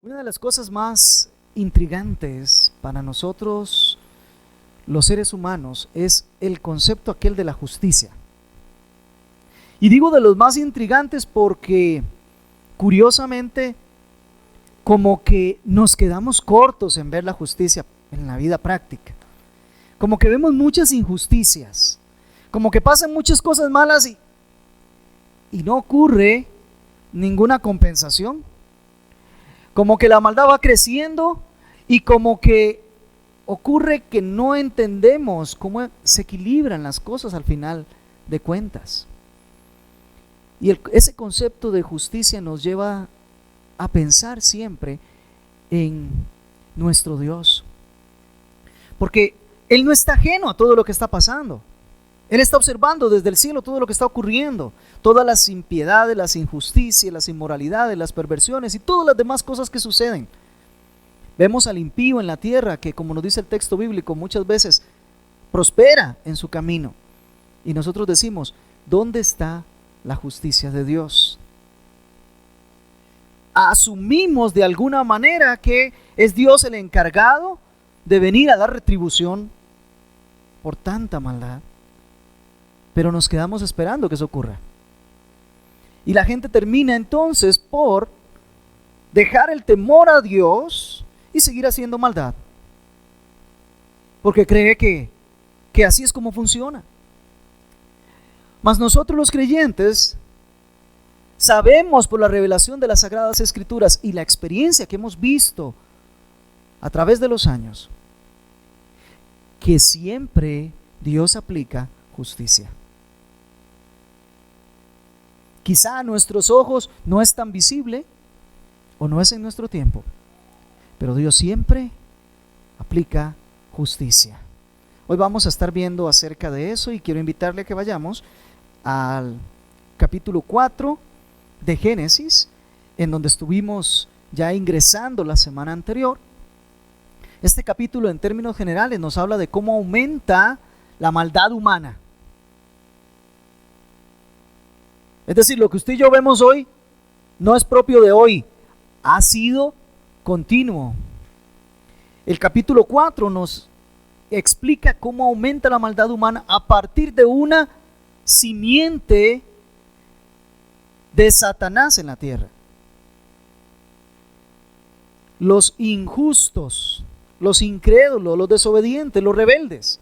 Una de las cosas más intrigantes para nosotros, los seres humanos, es el concepto aquel de la justicia. Y digo de los más intrigantes porque, curiosamente, como que nos quedamos cortos en ver la justicia en la vida práctica. Como que vemos muchas injusticias, como que pasan muchas cosas malas y no ocurre ninguna compensación. Como que la maldad va creciendo y como que ocurre que no entendemos cómo se equilibran las cosas al final de cuentas. Y ese concepto de justicia nos lleva a pensar siempre en nuestro Dios. Porque Él no está ajeno a todo lo que está pasando. Él está observando desde el cielo todo lo que está ocurriendo, todas las impiedades, las injusticias, las inmoralidades, las perversiones y todas las demás cosas que suceden. Vemos al impío en la tierra que, como nos dice el texto bíblico, muchas veces prospera en su camino. Y nosotros decimos, ¿dónde está la justicia de Dios? Asumimos de alguna manera que es Dios el encargado de venir a dar retribución por tanta maldad. Pero nos quedamos esperando que eso ocurra. Y la gente termina entonces por dejar el temor a Dios y seguir haciendo maldad. Porque cree que así es como funciona. Mas nosotros los creyentes sabemos por la revelación de las Sagradas Escrituras y la experiencia que hemos visto a través de los años, que siempre Dios aplica justicia. Quizá a nuestros ojos no es tan visible o no es en nuestro tiempo, pero Dios siempre aplica justicia. Hoy vamos a estar viendo acerca de eso y quiero invitarle a que vayamos al capítulo 4 de Génesis, en donde estuvimos ya ingresando la semana anterior. Este capítulo, en términos generales, nos habla de cómo aumenta la maldad humana. Es decir, lo que usted y yo vemos hoy no es propio de hoy, ha sido continuo. El capítulo 4 nos explica cómo aumenta la maldad humana a partir de una simiente de Satanás en la tierra. Los injustos, los incrédulos, los desobedientes, los rebeldes,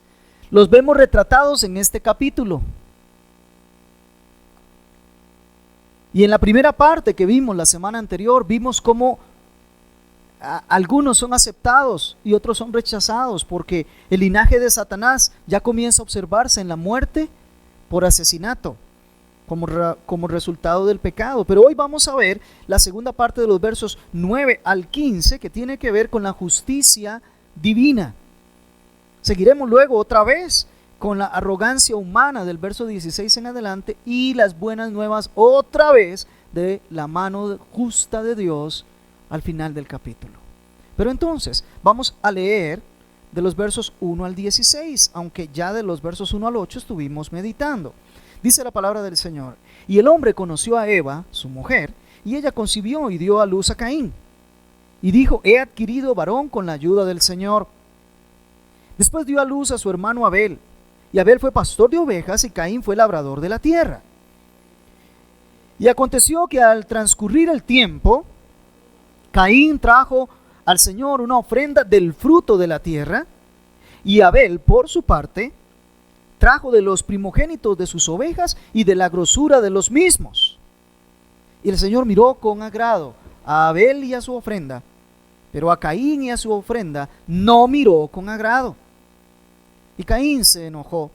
los vemos retratados en este capítulo. Y en la primera parte que vimos la semana anterior, vimos cómo algunos son aceptados y otros son rechazados, porque el linaje de Satanás ya comienza a observarse en la muerte por asesinato, como resultado del pecado. Pero hoy vamos a ver la segunda parte de los versos 9 al 15, que tiene que ver con la justicia divina. Seguiremos luego otra vez con la arrogancia humana del verso 16 en adelante y las buenas nuevas otra vez de la mano justa de Dios al final del capítulo. Pero entonces vamos a leer de los versos 1 al 16, aunque ya de los versos 1 al 8 estuvimos meditando. Dice la palabra del Señor: y el hombre conoció a Eva, su mujer, y ella concibió y dio a luz a Caín. Y dijo: he adquirido varón con la ayuda del Señor. Después dio a luz a su hermano Abel. Y Abel fue pastor de ovejas y Caín fue labrador de la tierra. Y aconteció que al transcurrir el tiempo, Caín trajo al Señor una ofrenda del fruto de la tierra, y Abel, por su parte, trajo de los primogénitos de sus ovejas y de la grosura de los mismos. Y el Señor miró con agrado a Abel y a su ofrenda, pero a Caín y a su ofrenda no miró con agrado. Y Caín se enojó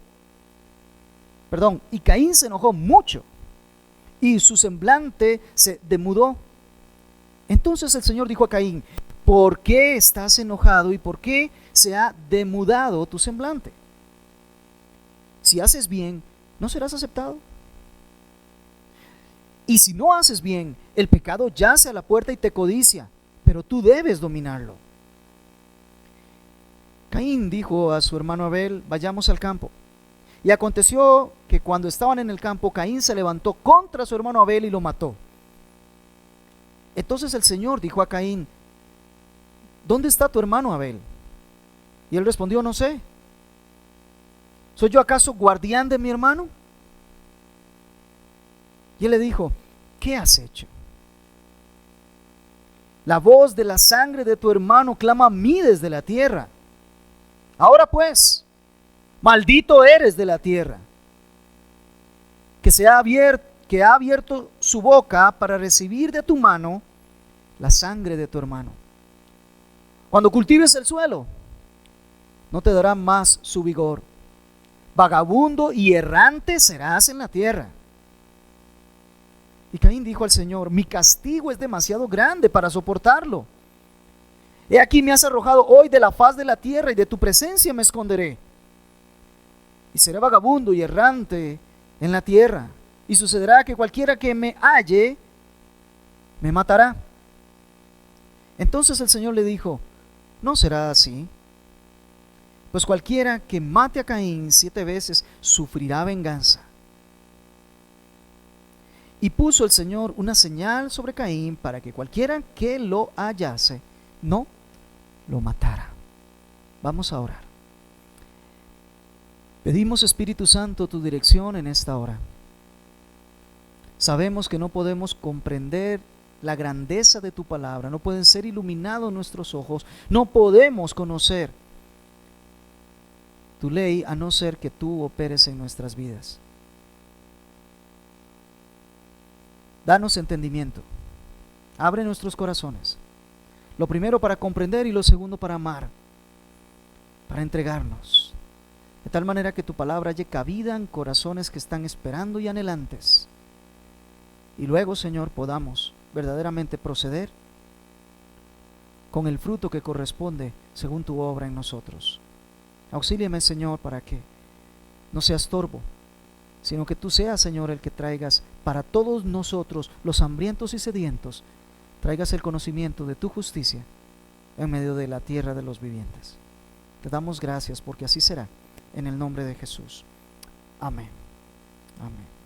mucho, y su semblante se demudó. Entonces el Señor dijo a Caín: ¿por qué estás enojado y por qué se ha demudado tu semblante? Si haces bien, ¿no serás aceptado? Y si no haces bien, el pecado yace a la puerta y te codicia, pero tú debes dominarlo. Caín dijo a su hermano Abel: vayamos al campo. Y aconteció que cuando estaban en el campo, Caín se levantó contra su hermano Abel y lo mató. Entonces el Señor dijo a Caín: ¿dónde está tu hermano Abel? Y él respondió, no sé. ¿Soy yo acaso guardián de mi hermano? Y él le dijo, ¿qué has hecho? La voz de la sangre de tu hermano clama a mí desde la tierra. Ahora pues, maldito eres de la tierra, que ha abierto su boca para recibir de tu mano la sangre de tu hermano. Cuando cultives el suelo, no te dará más su vigor. Vagabundo y errante serás en la tierra. Y Caín dijo al Señor, mi castigo es demasiado grande para soportarlo. He aquí me has arrojado hoy de la faz de la tierra y de tu presencia me esconderé. Y seré vagabundo y errante en la tierra. Y sucederá que cualquiera que me halle, me matará. Entonces el Señor le dijo, no será así. Pues cualquiera que mate a Caín 7 veces sufrirá venganza. Y puso el Señor una señal sobre Caín para que cualquiera que lo hallase no lo matara. Vamos a orar. Pedimos, Espíritu Santo, tu dirección en esta hora. Sabemos que no podemos comprender la grandeza de tu palabra, no pueden ser iluminados nuestros ojos, no podemos conocer tu ley a no ser que tú operes en nuestras vidas. Danos entendimiento, abre nuestros corazones, lo primero para comprender y lo segundo para amar, para entregarnos, de tal manera que tu palabra halle cabida en corazones que están esperando y anhelantes, y luego, Señor, podamos verdaderamente proceder con el fruto que corresponde según tu obra en nosotros. Auxíliame, Señor, para que no sea estorbo, sino que tú seas, Señor, el que traigas para todos nosotros, los hambrientos y sedientos, traigas el conocimiento de tu justicia en medio de la tierra de los vivientes. Te damos gracias porque así será, en el nombre de Jesús. Amén. Amén.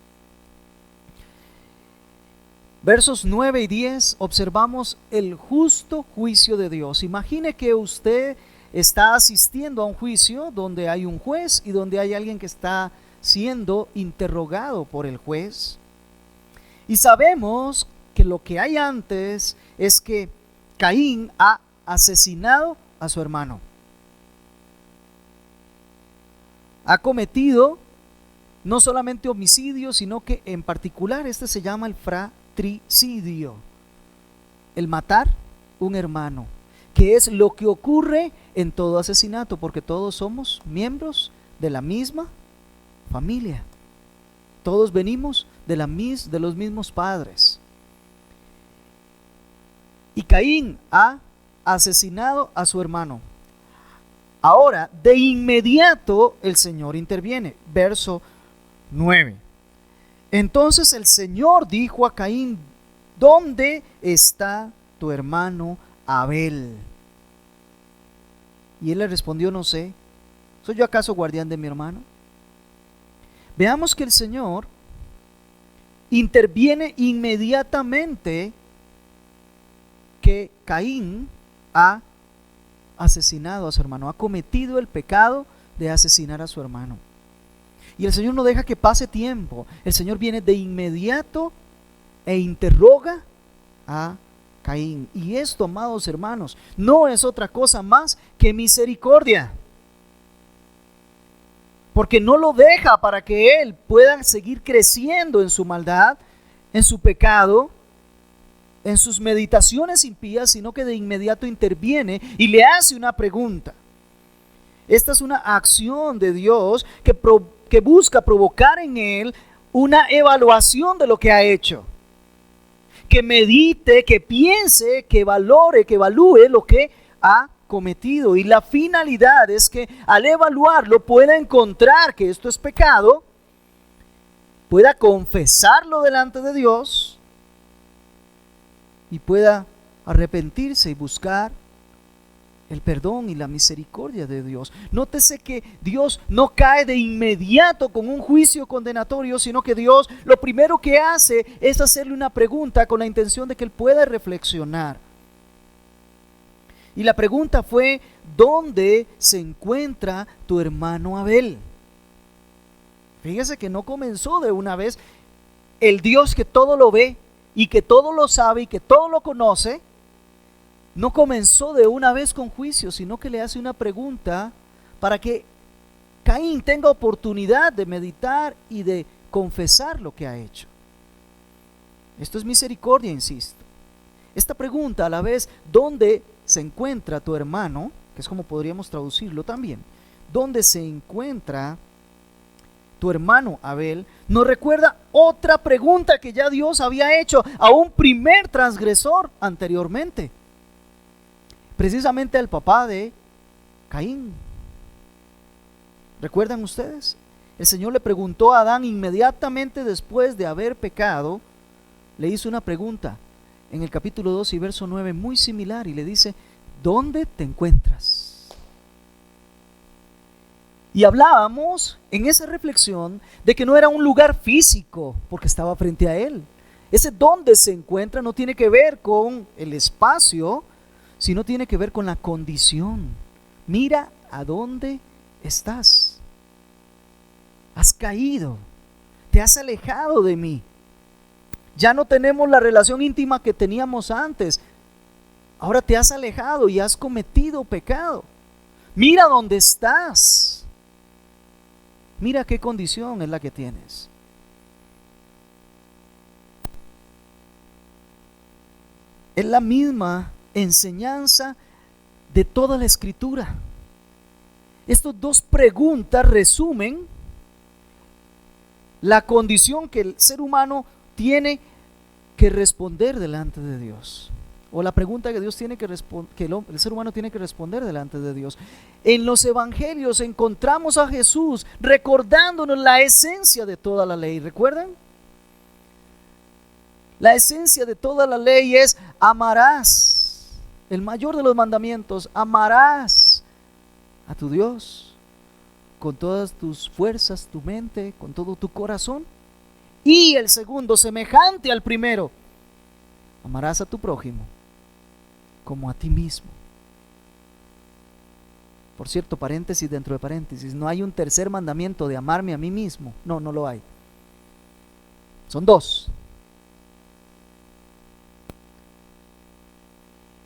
Versos 9 y 10 observamos el justo juicio de Dios. Imagine que usted está asistiendo a un juicio donde hay un juez y donde hay alguien que está siendo interrogado por el juez. Y sabemos que lo que hay antes es que Caín ha asesinado a su hermano. Ha cometido no solamente homicidio, sino que en particular este se llama el fratricidio, el matar un hermano, que es lo que ocurre en todo asesinato, porque todos somos miembros de la misma familia. Todos venimos de los mismos padres. Y Caín ha asesinado a su hermano. Ahora, de inmediato el Señor interviene. Verso 9. Entonces el Señor dijo a Caín, ¿dónde está tu hermano Abel? Y él le respondió, no sé. ¿Soy yo acaso guardián de mi hermano? Veamos que el Señor interviene inmediatamente que Caín ha asesinado a su hermano, ha cometido el pecado de asesinar a su hermano. Y el Señor no deja que pase tiempo. El Señor viene de inmediato e interroga a Caín. Y esto, amados hermanos, no es otra cosa más que misericordia. Porque no lo deja para que él pueda seguir creciendo en su maldad, en su pecado, en sus meditaciones impías, sino que de inmediato interviene y le hace una pregunta. Esta es una acción de Dios que busca provocar en él una evaluación de lo que ha hecho. Que medite, que piense, que valore, que evalúe lo que ha cometido. Y la finalidad es que al evaluarlo pueda encontrar que esto es pecado, pueda confesarlo delante de Dios y pueda arrepentirse y buscar el perdón y la misericordia de Dios. Nótese que Dios no cae de inmediato con un juicio condenatorio, sino que Dios lo primero que hace es hacerle una pregunta con la intención de que él pueda reflexionar. Y la pregunta fue: ¿dónde se encuentra tu hermano Abel? Fíjese que no comenzó de una vez. El Dios que todo lo ve y que todo lo sabe y que todo lo conoce, no comenzó de una vez con juicio, sino que le hace una pregunta para que Caín tenga oportunidad de meditar y de confesar lo que ha hecho. Esto es misericordia, insisto. Esta pregunta a la vez: ¿dónde se encuentra tu hermano? Que es como podríamos traducirlo también. ¿Dónde se encuentra tu hermano Abel? Nos recuerda otra pregunta que ya Dios había hecho a un primer transgresor anteriormente, precisamente al papá de Caín. ¿Recuerdan ustedes? El Señor le preguntó a Adán inmediatamente después de haber pecado. Le hizo una pregunta en el capítulo 2 y verso 9 muy similar, y le dice: ¿dónde te encuentras? Y hablábamos en esa reflexión de que no era un lugar físico, porque estaba frente a él. Ese donde se encuentra no tiene que ver con el espacio, sino tiene que ver con la condición. Mira a dónde estás. Has caído, te has alejado de mí. Ya no tenemos la relación íntima que teníamos antes. Ahora te has alejado y has cometido pecado. Mira dónde estás. Mira qué condición es la que tienes. Es la misma enseñanza de toda la Escritura. Estas dos preguntas resumen la condición que el ser humano tiene que responder delante de Dios, o la pregunta que Dios tiene que el ser humano tiene que responder delante de Dios. En los evangelios encontramos a Jesús recordándonos la esencia de toda la ley. ¿Recuerdan? La esencia de toda la ley es: amarás. El mayor de los mandamientos: amarás a tu Dios con todas tus fuerzas, tu mente, con todo tu corazón. Y el segundo, semejante al primero: amarás a tu prójimo como a ti mismo. Por cierto, paréntesis dentro de paréntesis, no hay un tercer mandamiento de amarme a mí mismo. No, no lo hay. Son dos.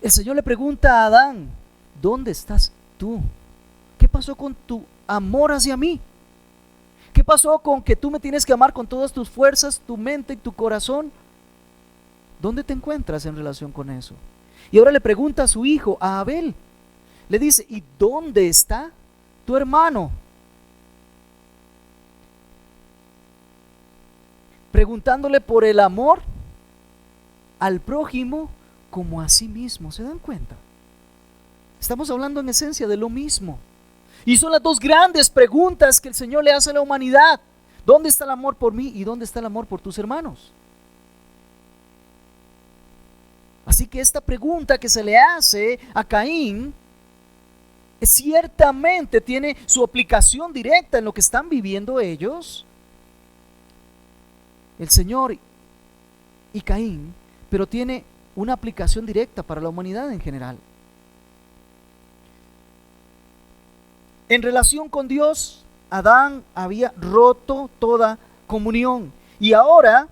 El Señor le pregunta a Adán: ¿dónde estás tú? ¿Qué pasó con tu amor hacia mí? ¿Qué pasó con que tú me tienes que amar con todas tus fuerzas, tu mente y tu corazón? ¿Dónde te encuentras en relación con eso? Y ahora le pregunta a su hijo, a Abel. Le dice: ¿y dónde está tu hermano? Preguntándole por el amor al prójimo como a sí mismo. ¿Se dan cuenta? Estamos hablando en esencia de lo mismo. Y son las dos grandes preguntas que el Señor le hace a la humanidad: ¿dónde está el amor por mí y dónde está el amor por tus hermanos? Así que esta pregunta que se le hace a Caín ciertamente tiene su aplicación directa en lo que están viviendo ellos, el Señor y Caín, pero tiene una aplicación directa para la humanidad en general. En relación con Dios, Adán había roto toda comunión, y ahora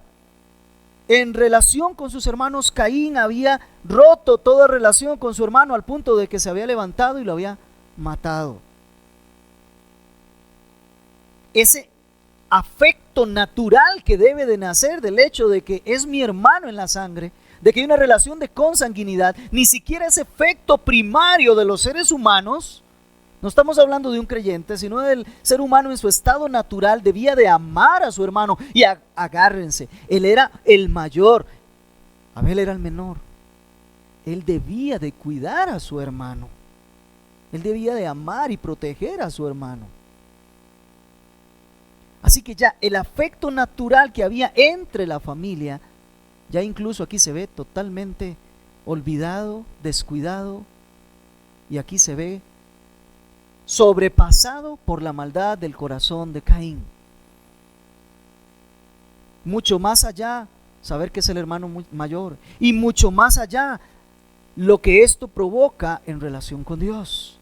en relación con sus hermanos, Caín había roto toda relación con su hermano, al punto de que se había levantado y lo había matado. Ese afecto natural que debe de nacer del hecho de que es mi hermano en la sangre, de que hay una relación de consanguinidad, ni siquiera ese efecto primario de los seres humanos. No estamos hablando de un creyente, sino del ser humano en su estado natural. Debía de amar a su hermano. Y agárrense, él era el mayor, Abel era el menor. Él debía de cuidar a su hermano. Él debía de amar y proteger a su hermano. Así que ya el afecto natural que había entre la familia, ya incluso aquí se ve totalmente olvidado, descuidado, y aquí se ve sobrepasado por la maldad del corazón de Caín. Mucho más allá, saber que es el hermano mayor, y mucho más allá, lo que esto provoca en relación con Dios.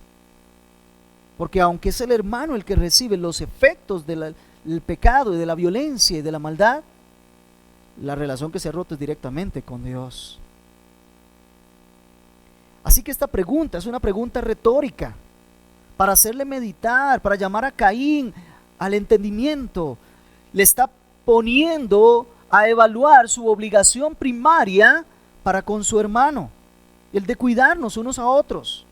Porque aunque es el hermano el que recibe los efectos del pecado y de la violencia y de la maldad, la relación que se ha roto es directamente con Dios. Así que esta pregunta es una pregunta retórica, para hacerle meditar, para llamar a Caín al entendimiento. Le está poniendo a evaluar su obligación primaria para con su hermano, el de cuidarnos unos a otros.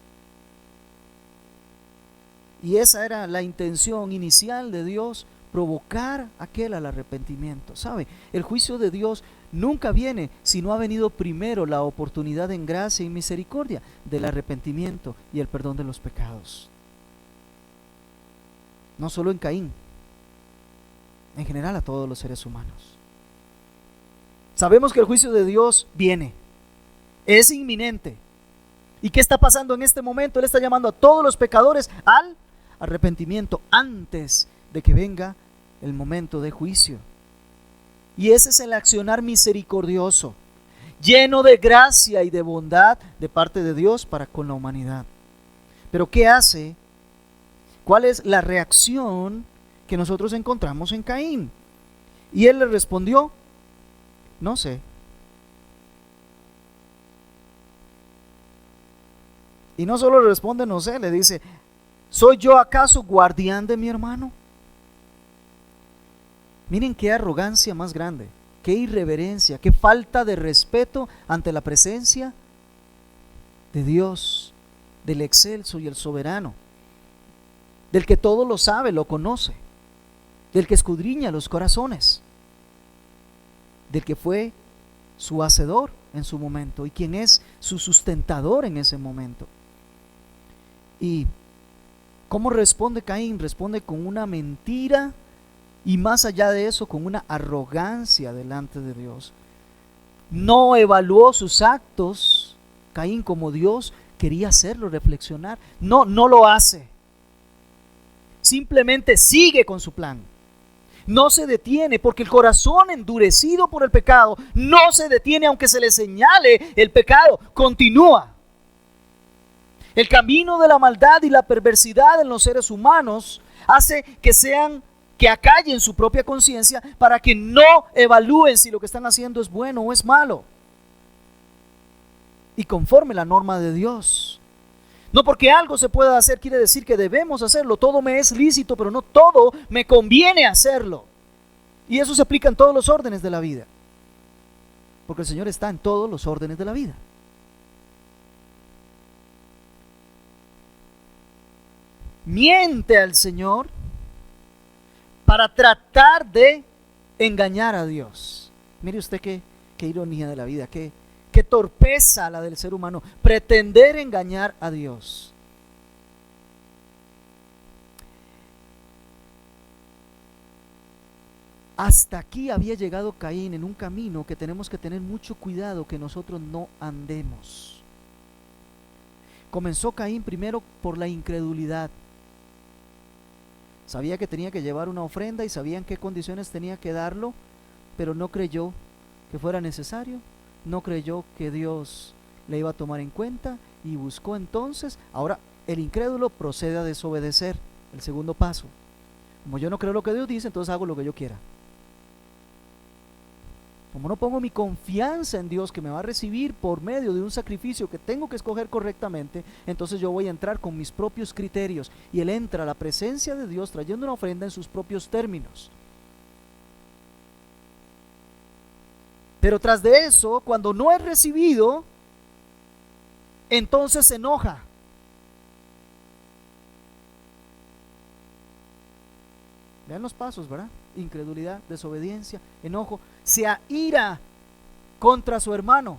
Y esa era la intención inicial de Dios, provocar aquel al arrepentimiento. ¿Sabe? El juicio de Dios nunca viene si no ha venido primero la oportunidad en gracia y misericordia del arrepentimiento y el perdón de los pecados. No solo en Caín, en general a todos los seres humanos. Sabemos que el juicio de Dios viene, es inminente. ¿Y qué está pasando en este momento? Él está llamando a todos los pecadores al arrepentimiento antes de que venga el momento de juicio. Y ese es el accionar misericordioso, lleno de gracia y de bondad de parte de Dios para con la humanidad. Pero ¿qué hace? ¿Cuál es la reacción que nosotros encontramos en Caín? Y él le respondió, no sé. Y no solo le responde no sé, le dice, ¿soy yo acaso guardián de mi hermano? Miren qué arrogancia más grande, qué irreverencia, qué falta de respeto ante la presencia de Dios, del excelso y el soberano, del que todo lo sabe, lo conoce, del que escudriña los corazones, del que fue su hacedor en su momento y quien es su sustentador en ese momento. ¿Y cómo responde Caín? Responde con una mentira y más allá de eso, con una arrogancia delante de Dios. No evaluó sus actos, Caín, como Dios quería hacerlo reflexionar. No lo hace. Simplemente sigue con su plan. No se detiene, porque el corazón endurecido por el pecado no se detiene aunque se le señale el pecado, continúa. El camino de la maldad y la perversidad en los seres humanos hace que acallen su propia conciencia para que no evalúen si lo que están haciendo es bueno o es malo. Y conforme la norma de Dios. No porque algo se pueda hacer quiere decir que debemos hacerlo. Todo me es lícito, pero no todo me conviene hacerlo. Y eso se aplica en todos los órdenes de la vida. Porque el Señor está en todos los órdenes de la vida. Miente al Señor para tratar de engañar a Dios. Mire usted qué ironía de la vida, qué torpeza la del ser humano, pretender engañar a Dios. Hasta aquí había llegado Caín en un camino que tenemos que tener mucho cuidado que nosotros no andemos. Comenzó Caín primero por la incredulidad. Sabía que tenía que llevar una ofrenda y sabía en qué condiciones tenía que darlo, pero no creyó que fuera necesario, no creyó que Dios le iba a tomar en cuenta y buscó entonces, ahora el incrédulo procede a desobedecer, el segundo paso. Como yo no creo lo que Dios dice, entonces hago lo que yo quiera. Como no pongo mi confianza en Dios que me va a recibir por medio de un sacrificio que tengo que escoger correctamente, entonces yo voy a entrar con mis propios criterios. Y él entra a la presencia de Dios trayendo una ofrenda en sus propios términos. Pero tras de eso, cuando no es recibido, entonces se enoja. Vean los pasos, ¿verdad? Incredulidad, desobediencia, enojo, se aira contra su hermano.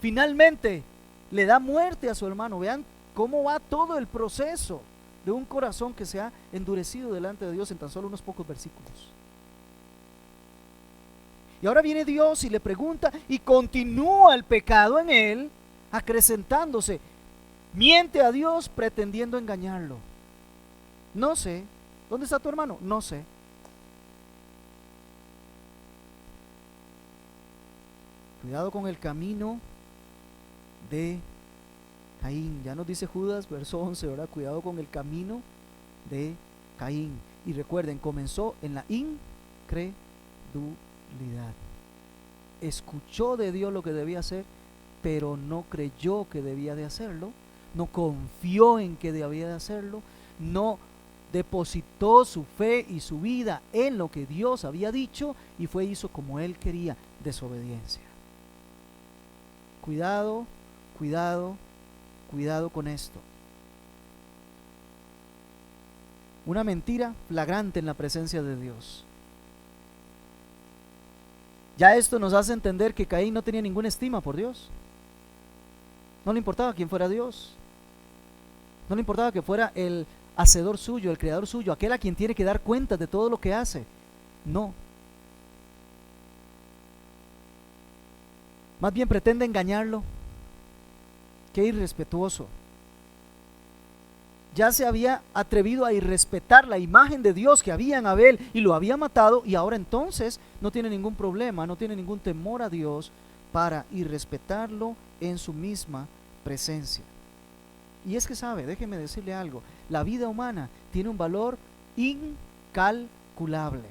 Finalmente le da muerte a su hermano. Vean cómo va todo el proceso de un corazón que se ha endurecido delante de Dios en tan solo unos pocos versículos. Y ahora viene Dios y le pregunta y continúa el pecado en él, acrecentándose. Miente a Dios pretendiendo engañarlo. No sé. ¿Dónde está tu hermano? No sé. Cuidado con el camino de Caín. Ya nos dice Judas, verso 11, ¿verdad? Cuidado con el camino de Caín. Y recuerden, comenzó en la incredulidad. Escuchó de Dios lo que debía hacer, pero no creyó que debía de hacerlo, no confió en que debía de hacerlo, no depositó su fe y su vida en lo que Dios había dicho y hizo como él quería, desobediencia. Cuidado, cuidado, cuidado con esto. Una mentira flagrante en la presencia de Dios. Ya esto nos hace entender que Caín no tenía ninguna estima por Dios. No le importaba quién fuera Dios. No le importaba que fuera el hacedor suyo, el creador suyo, aquel a quien tiene que dar cuenta de todo lo que hace. No. Más bien pretende engañarlo. Qué irrespetuoso. Ya se había atrevido a irrespetar la imagen de Dios que había en Abel y lo había matado, y ahora entonces no tiene ningún problema, no tiene ningún temor a Dios para irrespetarlo en su misma presencia. Y es que sabe, déjeme decirle algo, la vida humana tiene un valor incalculable.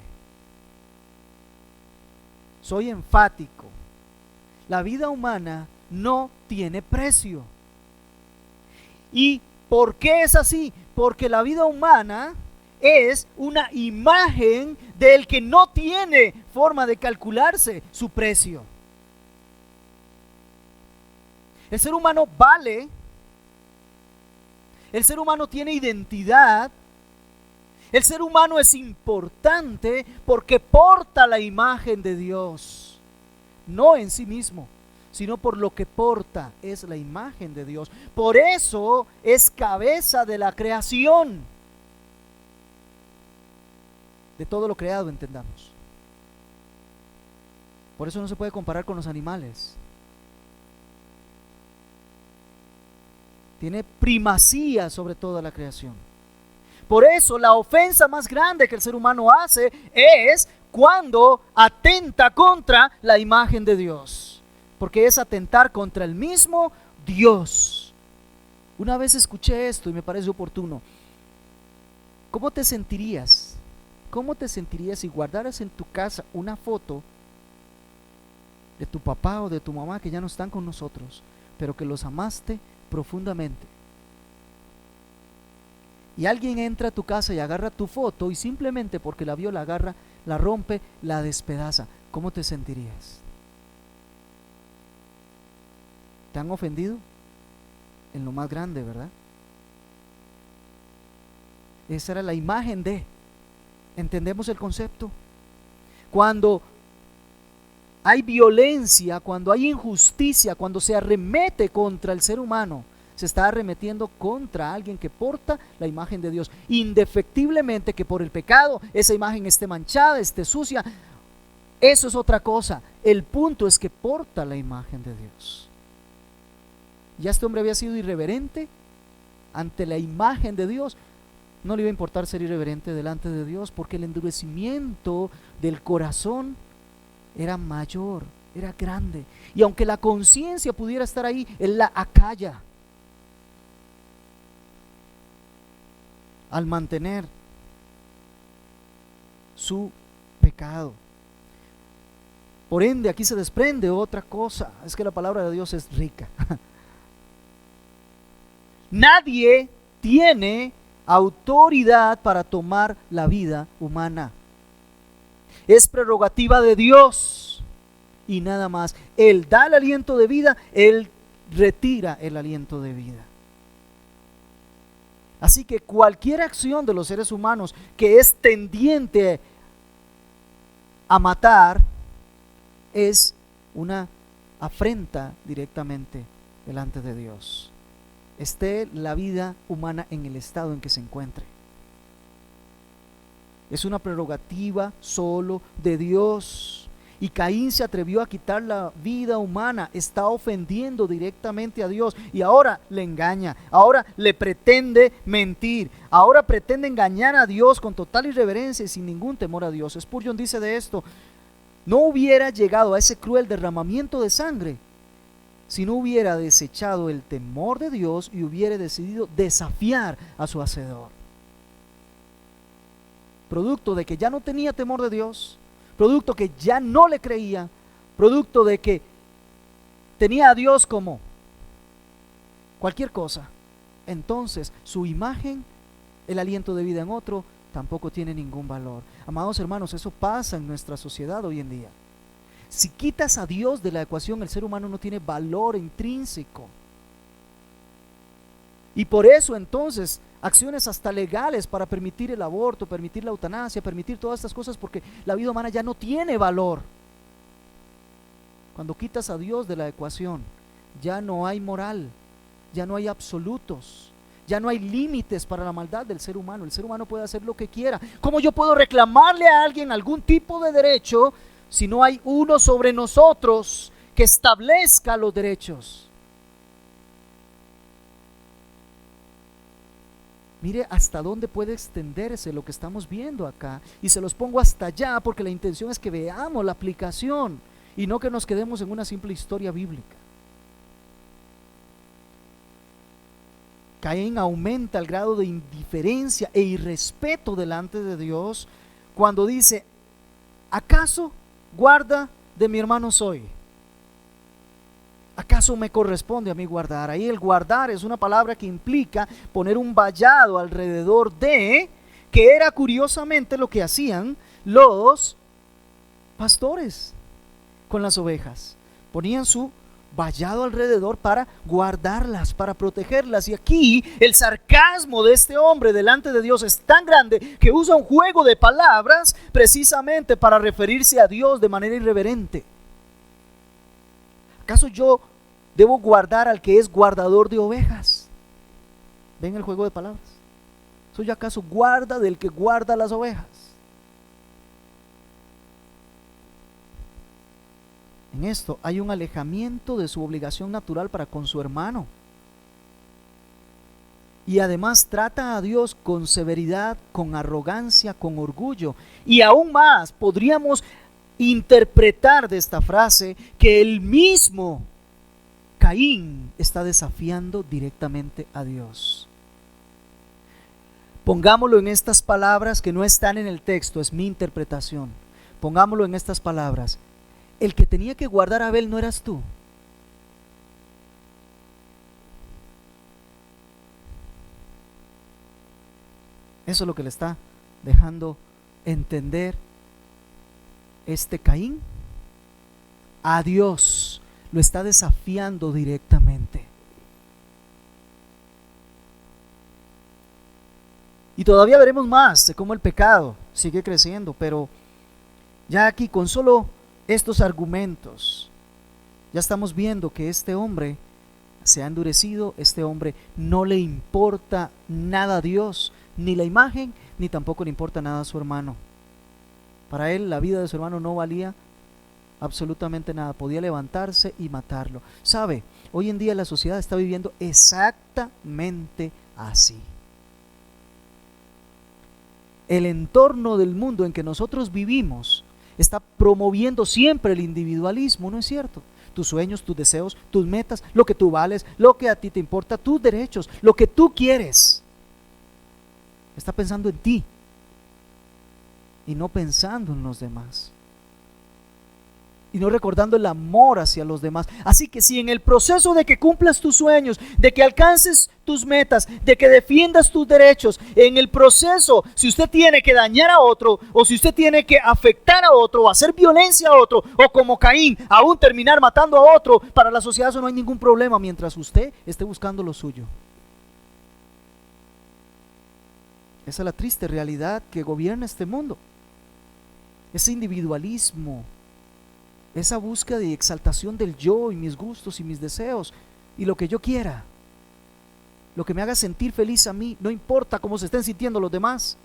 Soy enfático. La vida humana no tiene precio. ¿Y por qué es así? Porque la vida humana es una imagen del que no tiene forma de calcularse su precio. El ser humano vale, el ser humano tiene identidad, el ser humano es importante porque porta la imagen de Dios, no en sí mismo, sino por lo que porta, es la imagen de Dios. Por eso es cabeza de la creación, de todo lo creado, entendamos. Por eso no se puede comparar con los animales. Tiene primacía sobre toda la creación. Por eso la ofensa más grande que el ser humano hace es cuando atenta contra la imagen de Dios, porque es atentar contra el mismo Dios. Una vez escuché esto y me parece oportuno. ¿Cómo te sentirías? ¿Cómo te sentirías si guardaras en tu casa una foto de tu papá o de tu mamá que ya no están con nosotros, pero que los amaste profundamente? Y alguien entra a tu casa y agarra tu foto y simplemente porque la vio la agarra, la rompe, la despedaza. ¿Cómo te sentirías? ¿Te han ofendido? En lo más grande, ¿verdad? Esa era la imagen de. ¿Entendemos el concepto? Cuando hay violencia, cuando hay injusticia, cuando se arremete contra el ser humano, se está arremetiendo contra alguien que porta la imagen de Dios. Indefectiblemente que por el pecado esa imagen esté manchada, esté sucia, eso es otra cosa. El punto es que porta la imagen de Dios. Ya este hombre había sido irreverente ante la imagen de Dios. No le iba a importar ser irreverente delante de Dios, porque el endurecimiento del corazón era mayor, era grande. Y aunque la conciencia pudiera estar ahí, él la acalla al mantener su pecado. Por ende, aquí se desprende otra cosa, es que la palabra de Dios es rica. Nadie tiene autoridad para tomar la vida humana. Es prerrogativa de Dios y nada más. Él da el aliento de vida, Él retira el aliento de vida. Así que cualquier acción de los seres humanos que es tendiente a matar es una afrenta directamente delante de Dios, esté la vida humana en el estado en que se encuentre. Es una prerrogativa solo de Dios. Y Caín se atrevió a quitar la vida humana, está ofendiendo directamente a Dios y ahora le engaña, ahora le pretende mentir, ahora pretende engañar a Dios con total irreverencia y sin ningún temor a Dios. Spurgeon dice de esto: no hubiera llegado a ese cruel derramamiento de sangre si no hubiera desechado el temor de Dios y hubiera decidido desafiar a su hacedor. Producto de que ya no tenía temor de Dios, producto que ya no le creía, producto de que tenía a Dios como cualquier cosa, entonces su imagen, el aliento de vida en otro, tampoco tiene ningún valor. Amados hermanos, eso pasa en nuestra sociedad hoy en día. Si quitas a Dios de la ecuación, el ser humano no tiene valor intrínseco. Y por eso entonces acciones hasta legales para permitir el aborto, permitir la eutanasia, permitir todas estas cosas, porque la vida humana ya no tiene valor. Cuando quitas a Dios de la ecuación, ya no hay moral, ya no hay absolutos, ya no hay límites para la maldad del ser humano. El ser humano puede hacer lo que quiera. ¿Cómo yo puedo reclamarle a alguien algún tipo de derecho si no hay uno sobre nosotros que establezca los derechos? Mire hasta dónde puede extenderse lo que estamos viendo acá, y se los pongo hasta allá porque la intención es que veamos la aplicación y no que nos quedemos en una simple historia bíblica. Caín aumenta el grado de indiferencia e irrespeto delante de Dios cuando dice: ¿acaso guarda de mi hermano soy? ¿Acaso me corresponde a mí guardar? Ahí el guardar es una palabra que implica poner un vallado alrededor de, que era curiosamente lo que hacían los pastores con las ovejas. Ponían su vallado alrededor para guardarlas, para protegerlas. Y aquí el sarcasmo de este hombre delante de Dios es tan grande que usa un juego de palabras precisamente para referirse a Dios de manera irreverente. ¿Acaso yo debo guardar al que es guardador de ovejas? ¿Ven el juego de palabras? ¿Soy acaso guarda del que guarda las ovejas? En esto hay un alejamiento de su obligación natural para con su hermano. Y además trata a Dios con severidad, con arrogancia, con orgullo. Y aún más, podríamos interpretar de esta frase que el mismo Caín está desafiando directamente a Dios. Pongámoslo en estas palabras que no están en el texto, es mi interpretación. Pongámoslo en estas palabras: el que tenía que guardar a Abel no eras tú. Eso es lo que le está dejando entender este Caín. A Dios lo está desafiando directamente. Y todavía veremos más de cómo el pecado sigue creciendo, pero ya aquí con solo estos argumentos ya estamos viendo que este hombre se ha endurecido. Este hombre no le importa nada a Dios, ni la imagen, ni tampoco le importa nada a su hermano. Para él la vida de su hermano no valía absolutamente nada, podía levantarse y matarlo. ¿Sabe? Hoy en día la sociedad está viviendo exactamente así. El entorno del mundo en que nosotros vivimos está promoviendo siempre el individualismo, ¿no es cierto? Tus sueños, tus deseos, tus metas, lo que tú vales, lo que a ti te importa, tus derechos, lo que tú quieres. Está pensando en ti y no pensando en los demás, y no recordando el amor hacia los demás. Así que si en el proceso de que cumplas tus sueños, de que alcances tus metas, de que defiendas tus derechos, en el proceso, si usted tiene que dañar a otro, o si usted tiene que afectar a otro, o hacer violencia a otro, o como Caín, aún terminar matando a otro, para la sociedad eso no hay ningún problema mientras usted esté buscando lo suyo. Esa es la triste realidad que gobierna este mundo. Ese individualismo, esa búsqueda y exaltación del yo y mis gustos y mis deseos y lo que yo quiera, lo que me haga sentir feliz a mí, no importa cómo se estén sintiendo los demás.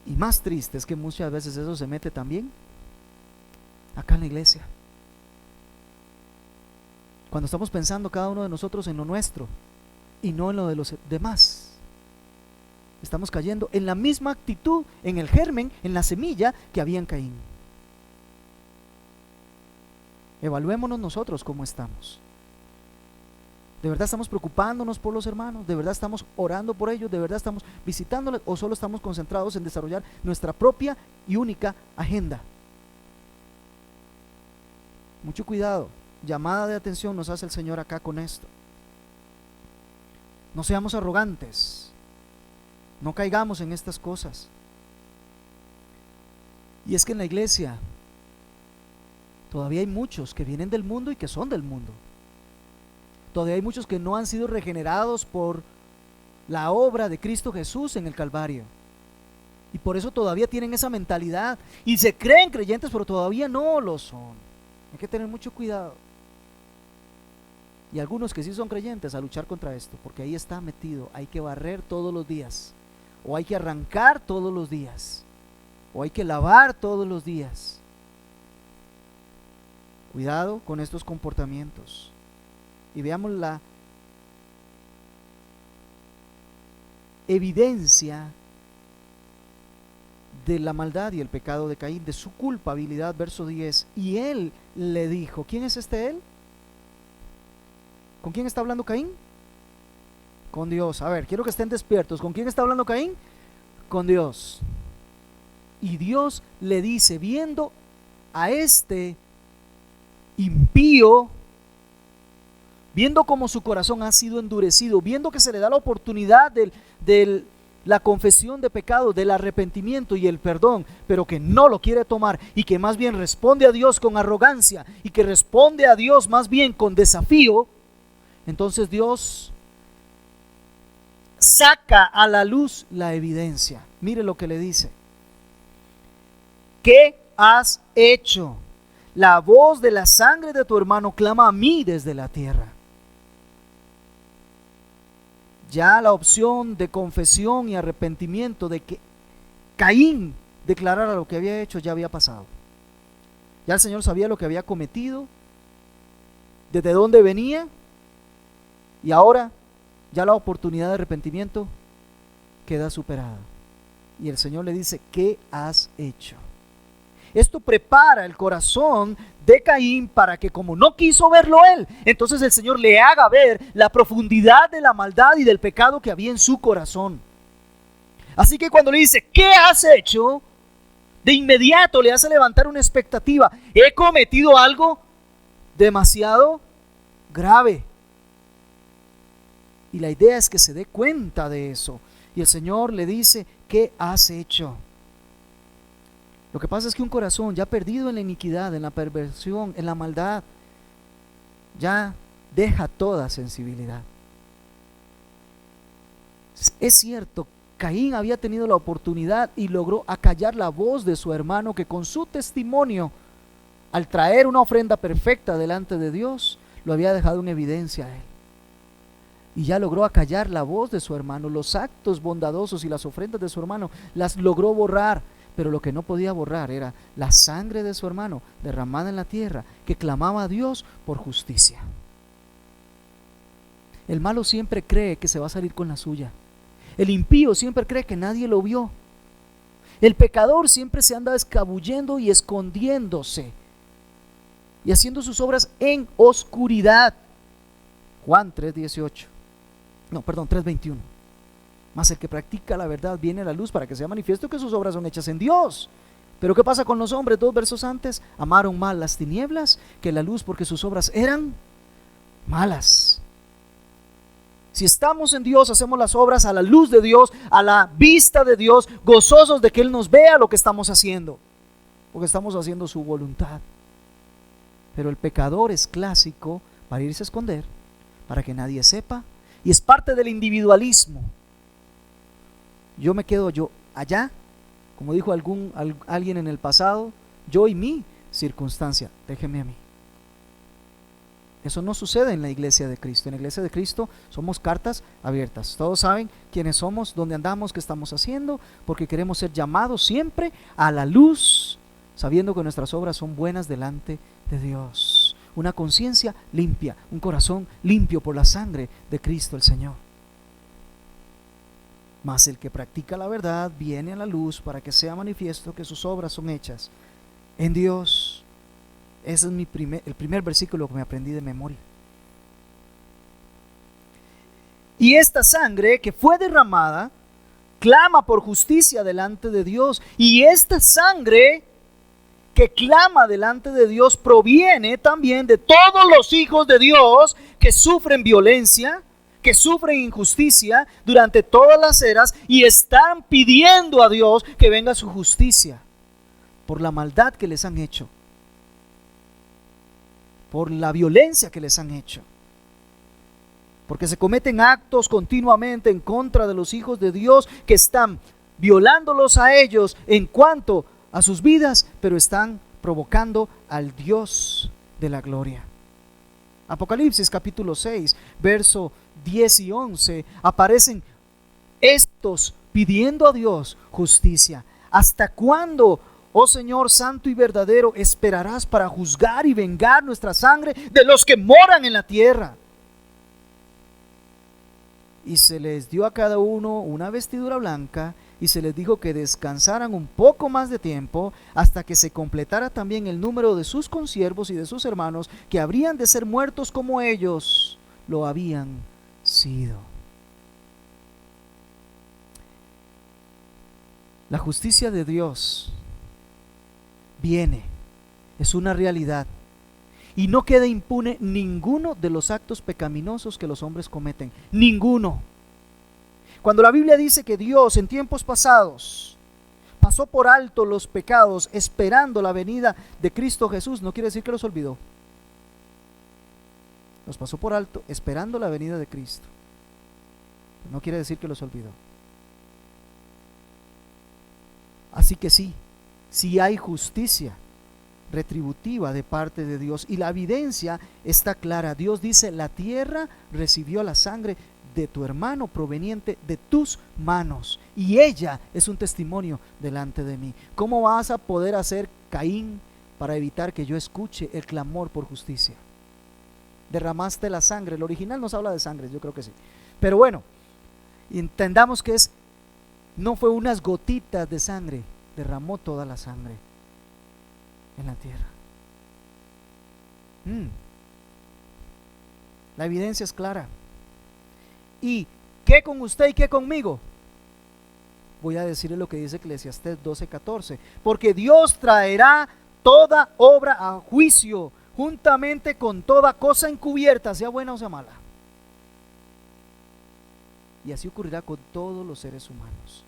Y más triste es que muchas veces eso se mete también acá en la iglesia, cuando estamos pensando cada uno de nosotros en lo nuestro y no en lo de los demás. Estamos cayendo en la misma actitud, en el germen, en la semilla que había en Caín. Evaluémonos nosotros cómo estamos. ¿De verdad estamos preocupándonos por los hermanos? ¿De verdad estamos orando por ellos? ¿De verdad estamos visitándoles? ¿O solo estamos concentrados en desarrollar nuestra propia y única agenda? Mucho cuidado. Llamada de atención nos hace el Señor acá con esto. No seamos arrogantes. No caigamos en estas cosas. Y es que en la iglesia todavía hay muchos que vienen del mundo y que son del mundo. Todavía hay muchos que no han sido regenerados por la obra de Cristo Jesús en el Calvario. Y por eso todavía tienen esa mentalidad y se creen creyentes, pero todavía no lo son. Hay que tener mucho cuidado. Y algunos que sí son creyentes, a luchar contra esto, porque ahí está metido. Hay que barrer todos los días, o hay que arrancar todos los días, o hay que lavar todos los días. Cuidado con estos comportamientos. Y veamos la evidencia de la maldad y el pecado de Caín, de su culpabilidad. Verso 10. Y él le dijo, ¿quién es este él? ¿Con quién está hablando Caín? Con Dios. A ver, quiero que estén despiertos. ¿Con quién está hablando Caín? Con Dios. Y Dios le dice, viendo a este impío, viendo cómo su corazón ha sido endurecido, viendo que se le da la oportunidad de la confesión de pecado, del arrepentimiento y el perdón, pero que no lo quiere tomar y que más bien responde a Dios con arrogancia y que responde a Dios más bien con desafío, entonces Dios saca a la luz la evidencia. Mire lo que le dice. ¿Qué has hecho? La voz de la sangre de tu hermano clama a mí desde la tierra. Ya la opción de confesión y arrepentimiento, de que Caín declarara lo que había hecho, ya había pasado. Ya el Señor sabía lo que había cometido, desde dónde venía, y ahora ya la oportunidad de arrepentimiento queda superada. Y el Señor le dice, ¿qué has hecho? Esto prepara el corazón de Caín para que, como no quiso verlo él, entonces el Señor le haga ver la profundidad de la maldad y del pecado que había en su corazón. Así que cuando le dice, ¿qué has hecho?, de inmediato le hace levantar una expectativa. He cometido algo demasiado grave. Y la idea es que se dé cuenta de eso. Y el Señor le dice, ¿qué has hecho? Lo que pasa es que un corazón ya perdido en la iniquidad, en la perversión, en la maldad, ya deja toda sensibilidad. Es cierto, Caín había tenido la oportunidad y logró acallar la voz de su hermano, que con su testimonio, al traer una ofrenda perfecta delante de Dios, lo había dejado en evidencia a él. Y ya logró acallar la voz de su hermano. Los actos bondadosos y las ofrendas de su hermano las logró borrar. Pero lo que no podía borrar era la sangre de su hermano derramada en la tierra, que clamaba a Dios por justicia. El malo siempre cree que se va a salir con la suya. El impío siempre cree que nadie lo vio. El pecador siempre se anda escabullendo y escondiéndose y haciendo sus obras en oscuridad. Juan 3:21. Mas el que practica la verdad viene a la luz para que sea manifiesto que sus obras son hechas en Dios. Pero ¿qué pasa con los hombres? 2 versos antes, amaron más las tinieblas que la luz, porque sus obras eran malas. Si estamos en Dios, hacemos las obras a la luz de Dios, a la vista de Dios, gozosos de que Él nos vea lo que estamos haciendo, porque estamos haciendo su voluntad. Pero el pecador es clásico para irse a esconder, para que nadie sepa, y es parte del individualismo. Yo me quedo yo allá, como dijo alguien en el pasado, yo y mi circunstancia, déjeme a mí. Eso no sucede en la iglesia de Cristo. En la iglesia de Cristo somos cartas abiertas. Todos saben quiénes somos, dónde andamos, qué estamos haciendo, porque queremos ser llamados siempre a la luz, sabiendo que nuestras obras son buenas delante de Dios. Una conciencia limpia, un corazón limpio por la sangre de Cristo el Señor. Mas el que practica la verdad viene a la luz para que sea manifiesto que sus obras son hechas en Dios. Ese es el primer versículo que me aprendí de memoria. Y esta sangre que fue derramada clama por justicia delante de Dios. Y esta sangre que clama delante de Dios proviene también de todos los hijos de Dios que sufren violencia, que sufren injusticia durante todas las eras y están pidiendo a Dios que venga su justicia por la maldad que les han hecho, por la violencia que les han hecho. Porque se cometen actos continuamente en contra de los hijos de Dios que están violándolos a ellos en cuanto a sus vidas, pero están provocando al Dios de la gloria. Apocalipsis capítulo 6, verso 10 y 11, aparecen estos pidiendo a Dios justicia. ¿Hasta cuándo, oh Señor santo y verdadero, esperarás para juzgar y vengar nuestra sangre de los que moran en la tierra? Y se les dio a cada uno una vestidura blanca, y se les dijo que descansaran un poco más de tiempo, hasta que se completara también el número de sus consiervos y de sus hermanos, que habrían de ser muertos como ellos lo habían sido. La justicia de Dios viene, es una realidad. Y no queda impune ninguno de los actos pecaminosos que los hombres cometen. Ninguno. Cuando la Biblia dice que Dios en tiempos pasados pasó por alto los pecados esperando la venida de Cristo Jesús, no quiere decir que los olvidó. Los pasó por alto esperando la venida de Cristo. No quiere decir que los olvidó. Así que sí hay justicia retributiva de parte de Dios, y la evidencia está clara. Dios dice: la tierra recibió la sangre de tu hermano proveniente de tus manos, y ella es un testimonio delante de mí. ¿Cómo vas a poder hacer, Caín, para evitar que yo escuche el clamor por justicia? Derramaste la sangre. El original nos habla de sangre, yo creo que sí, pero bueno, entendamos que no fue unas gotitas de sangre, derramó toda la sangre en la tierra. La evidencia es clara. ¿Y qué con usted y qué conmigo? Voy a decirle lo que dice Eclesiastés 12:14. Porque Dios traerá toda obra a juicio, juntamente con toda cosa encubierta, sea buena o sea mala. Y así ocurrirá con todos los seres humanos.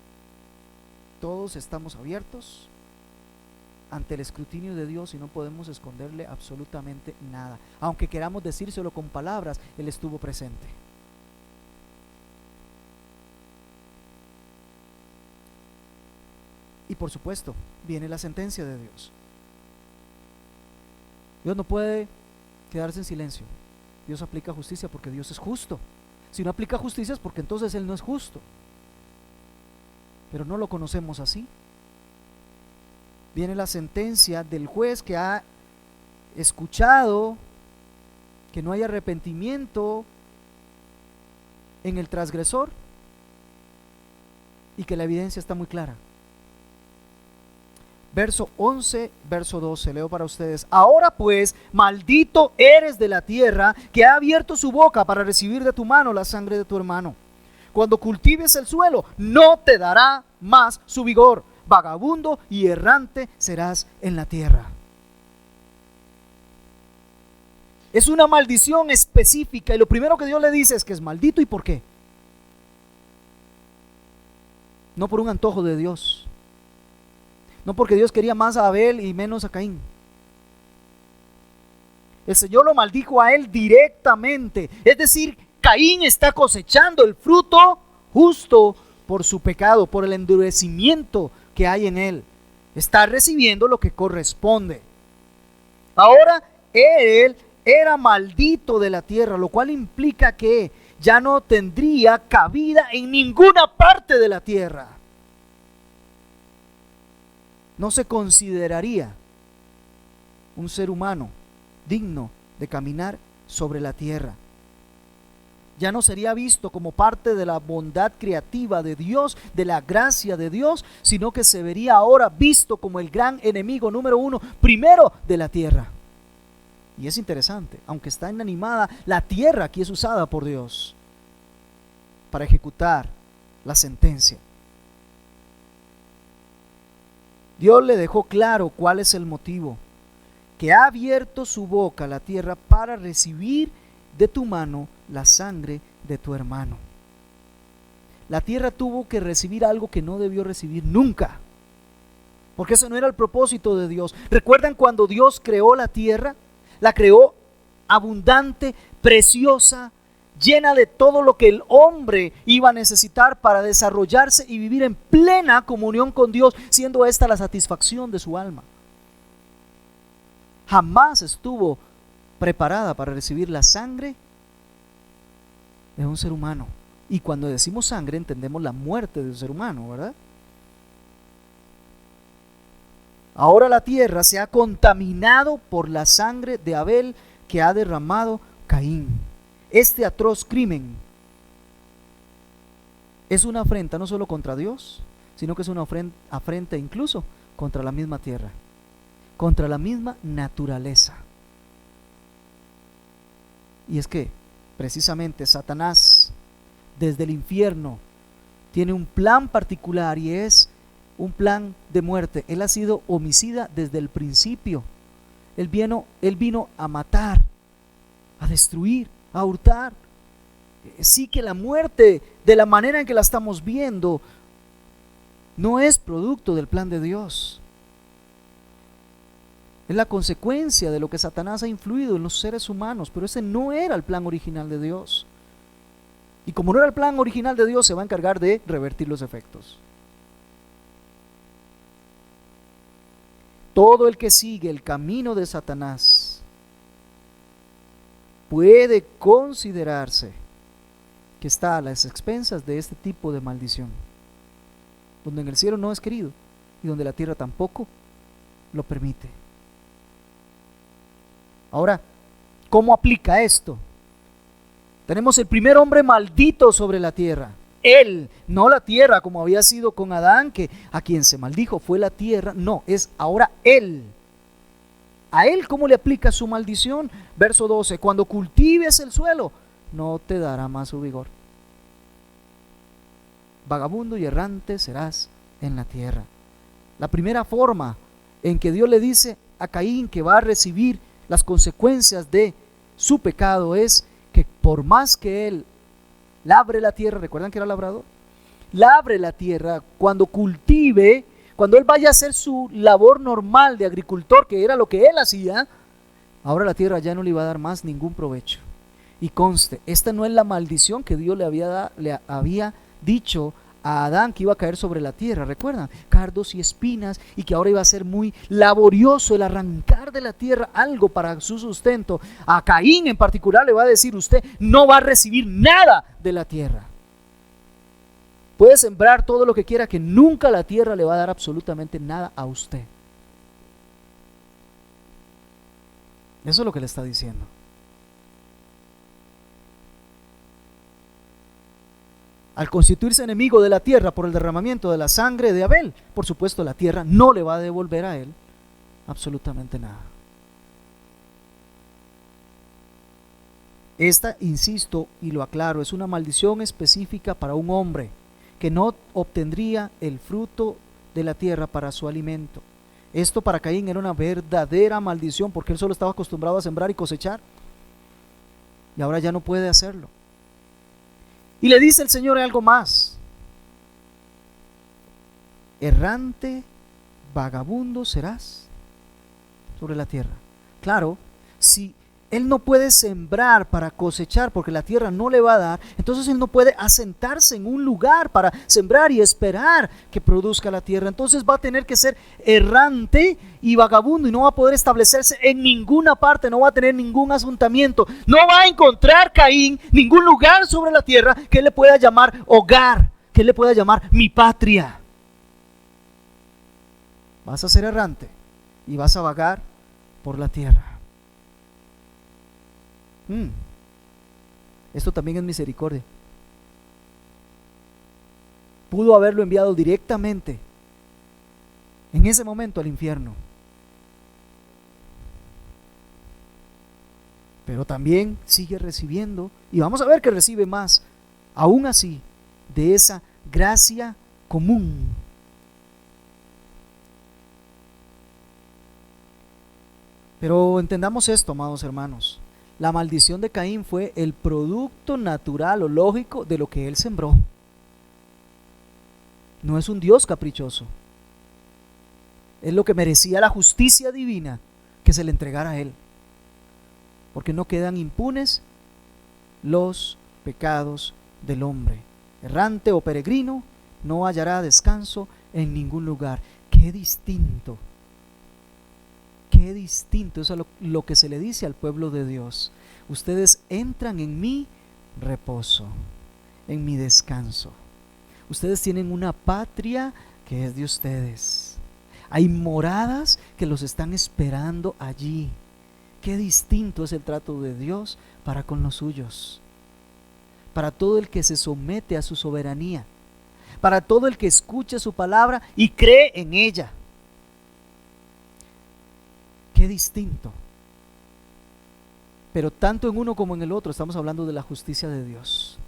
Todos estamos abiertos ante el escrutinio de Dios y no podemos esconderle absolutamente nada. Aunque queramos decírselo con palabras, Él estuvo presente. Y por supuesto, viene la sentencia de Dios. Dios no puede quedarse en silencio. Dios aplica justicia porque Dios es justo. Si no aplica justicia es porque entonces Él no es justo. Pero no lo conocemos así. Viene la sentencia del juez que ha escuchado que no hay arrepentimiento en el transgresor y que la evidencia está muy clara. Verso 11, verso 12, leo para ustedes. Ahora pues, maldito eres de la tierra, que ha abierto su boca para recibir de tu mano la sangre de tu hermano. Cuando cultives el suelo, no te dará más su vigor. Vagabundo y errante serás en la tierra. Es una maldición específica, y lo primero que Dios le dice es que es maldito. ¿Y por qué? No por un antojo de Dios, no porque Dios quería más a Abel y menos a Caín. El Señor lo maldijo a él directamente. Es decir, Caín está cosechando el fruto justo por su pecado, por el endurecimiento que hay en él. Está recibiendo lo que corresponde. Ahora él era maldito de la tierra, lo cual implica que ya no tendría cabida en ninguna parte de la tierra. No se consideraría un ser humano digno de caminar sobre la tierra. Ya no sería visto como parte de la bondad creativa de Dios, de la gracia de Dios, sino que se vería ahora visto como el gran enemigo número uno, primero de la tierra. Y es interesante, aunque está inanimada, la tierra aquí es usada por Dios para ejecutar la sentencia. Dios le dejó claro cuál es el motivo, que ha abierto su boca a la tierra para recibir de tu mano la sangre de tu hermano. La tierra tuvo que recibir algo que no debió recibir nunca, porque eso no era el propósito de Dios. ¿Recuerdan cuando Dios creó la tierra? La creó abundante, preciosa, llena de todo lo que el hombre iba a necesitar para desarrollarse y vivir en plena comunión con Dios, siendo esta la satisfacción de su alma. Jamás estuvo preparada para recibir la sangre de un ser humano. Y cuando decimos sangre entendemos la muerte de un ser humano, ¿verdad? Ahora la tierra se ha contaminado por la sangre de Abel que ha derramado Caín. Este atroz crimen es una afrenta no solo contra Dios, sino que es una afrenta incluso contra la misma tierra, contra la misma naturaleza. Y es que precisamente Satanás desde el infierno tiene un plan particular, y es un plan de muerte. Él ha sido homicida desde el principio. Él vino a matar, a destruir, a hurtar. Sí, que la muerte, de la manera en que la estamos viendo, no es producto del plan de Dios. Es la consecuencia de lo que Satanás ha influido en los seres humanos, pero ese no era el plan original de Dios. Y como no era el plan original de Dios, se va a encargar de revertir los efectos. Todo el que sigue el camino de Satanás puede considerarse que está a las expensas de este tipo de maldición, donde en el cielo no es querido y donde la tierra tampoco lo permite. Ahora, ¿cómo aplica esto? Tenemos el primer hombre maldito sobre la tierra. Él, no la tierra como había sido con Adán, que a quien se maldijo fue la tierra. No, es ahora él. ¿A él cómo le aplica su maldición? Verso 12, cuando cultives el suelo, no te dará más su vigor. Vagabundo y errante serás en la tierra. La primera forma en que Dios le dice a Caín que va a recibir las consecuencias de su pecado es que por más que él labre la tierra, ¿recuerdan que era labrador? Labre la tierra, cuando cultive, cuando él vaya a hacer su labor normal de agricultor, que era lo que él hacía, ahora la tierra ya no le iba a dar más ningún provecho. Y conste, esta no es la maldición que Dios le había dicho a Adán que iba a caer sobre la tierra, ¿recuerdan? Cardos y espinas, y que ahora iba a ser muy laborioso el arrancar de la tierra algo para su sustento. A Caín en particular le va a decir: usted no va a recibir nada de la tierra. Puede sembrar todo lo que quiera, que nunca la tierra le va a dar absolutamente nada a usted. Eso es lo que le está diciendo. Al constituirse enemigo de la tierra por el derramamiento de la sangre de Abel, por supuesto la tierra no le va a devolver a él absolutamente nada. Esta, insisto y lo aclaro, es una maldición específica para un hombre que no obtendría el fruto de la tierra para su alimento. Esto para Caín era una verdadera maldición, porque él solo estaba acostumbrado a sembrar y cosechar, y ahora ya no puede hacerlo. Y le dice el Señor algo más: errante, vagabundo serás sobre la tierra. Claro, si él no puede sembrar para cosechar porque la tierra no le va a dar, entonces él no puede asentarse en un lugar para sembrar y esperar que produzca la tierra. Entonces va a tener que ser errante y vagabundo, y no va a poder establecerse en ninguna parte, no va a tener ningún asentamiento, no va a encontrar Caín ningún lugar sobre la tierra que él le pueda llamar hogar, que él le pueda llamar mi patria. Vas a ser errante y vas a vagar por la tierra. Esto también es misericordia. Pudo haberlo enviado directamente en ese momento al infierno. pero también sigue recibiendo, y vamos a ver que recibe más, aún así, de esa gracia común. Pero entendamos esto, amados hermanos. La maldición de Caín fue el producto natural o lógico de lo que él sembró. No es un Dios caprichoso. Es lo que merecía la justicia divina que se le entregara a él. Porque no quedan impunes los pecados del hombre. Errante o peregrino, no hallará descanso en ningún lugar. Qué distinto. Qué distinto es lo que se le dice al pueblo de Dios. Ustedes entran en mi reposo, en mi descanso. Ustedes tienen una patria que es de ustedes. Hay moradas que los están esperando allí. Qué distinto es el trato de Dios para con los suyos. Para todo el que se somete a su soberanía. Para todo el que escucha su palabra y cree en ella. Qué distinto. Pero tanto en uno como en el otro estamos hablando de la justicia de Dios.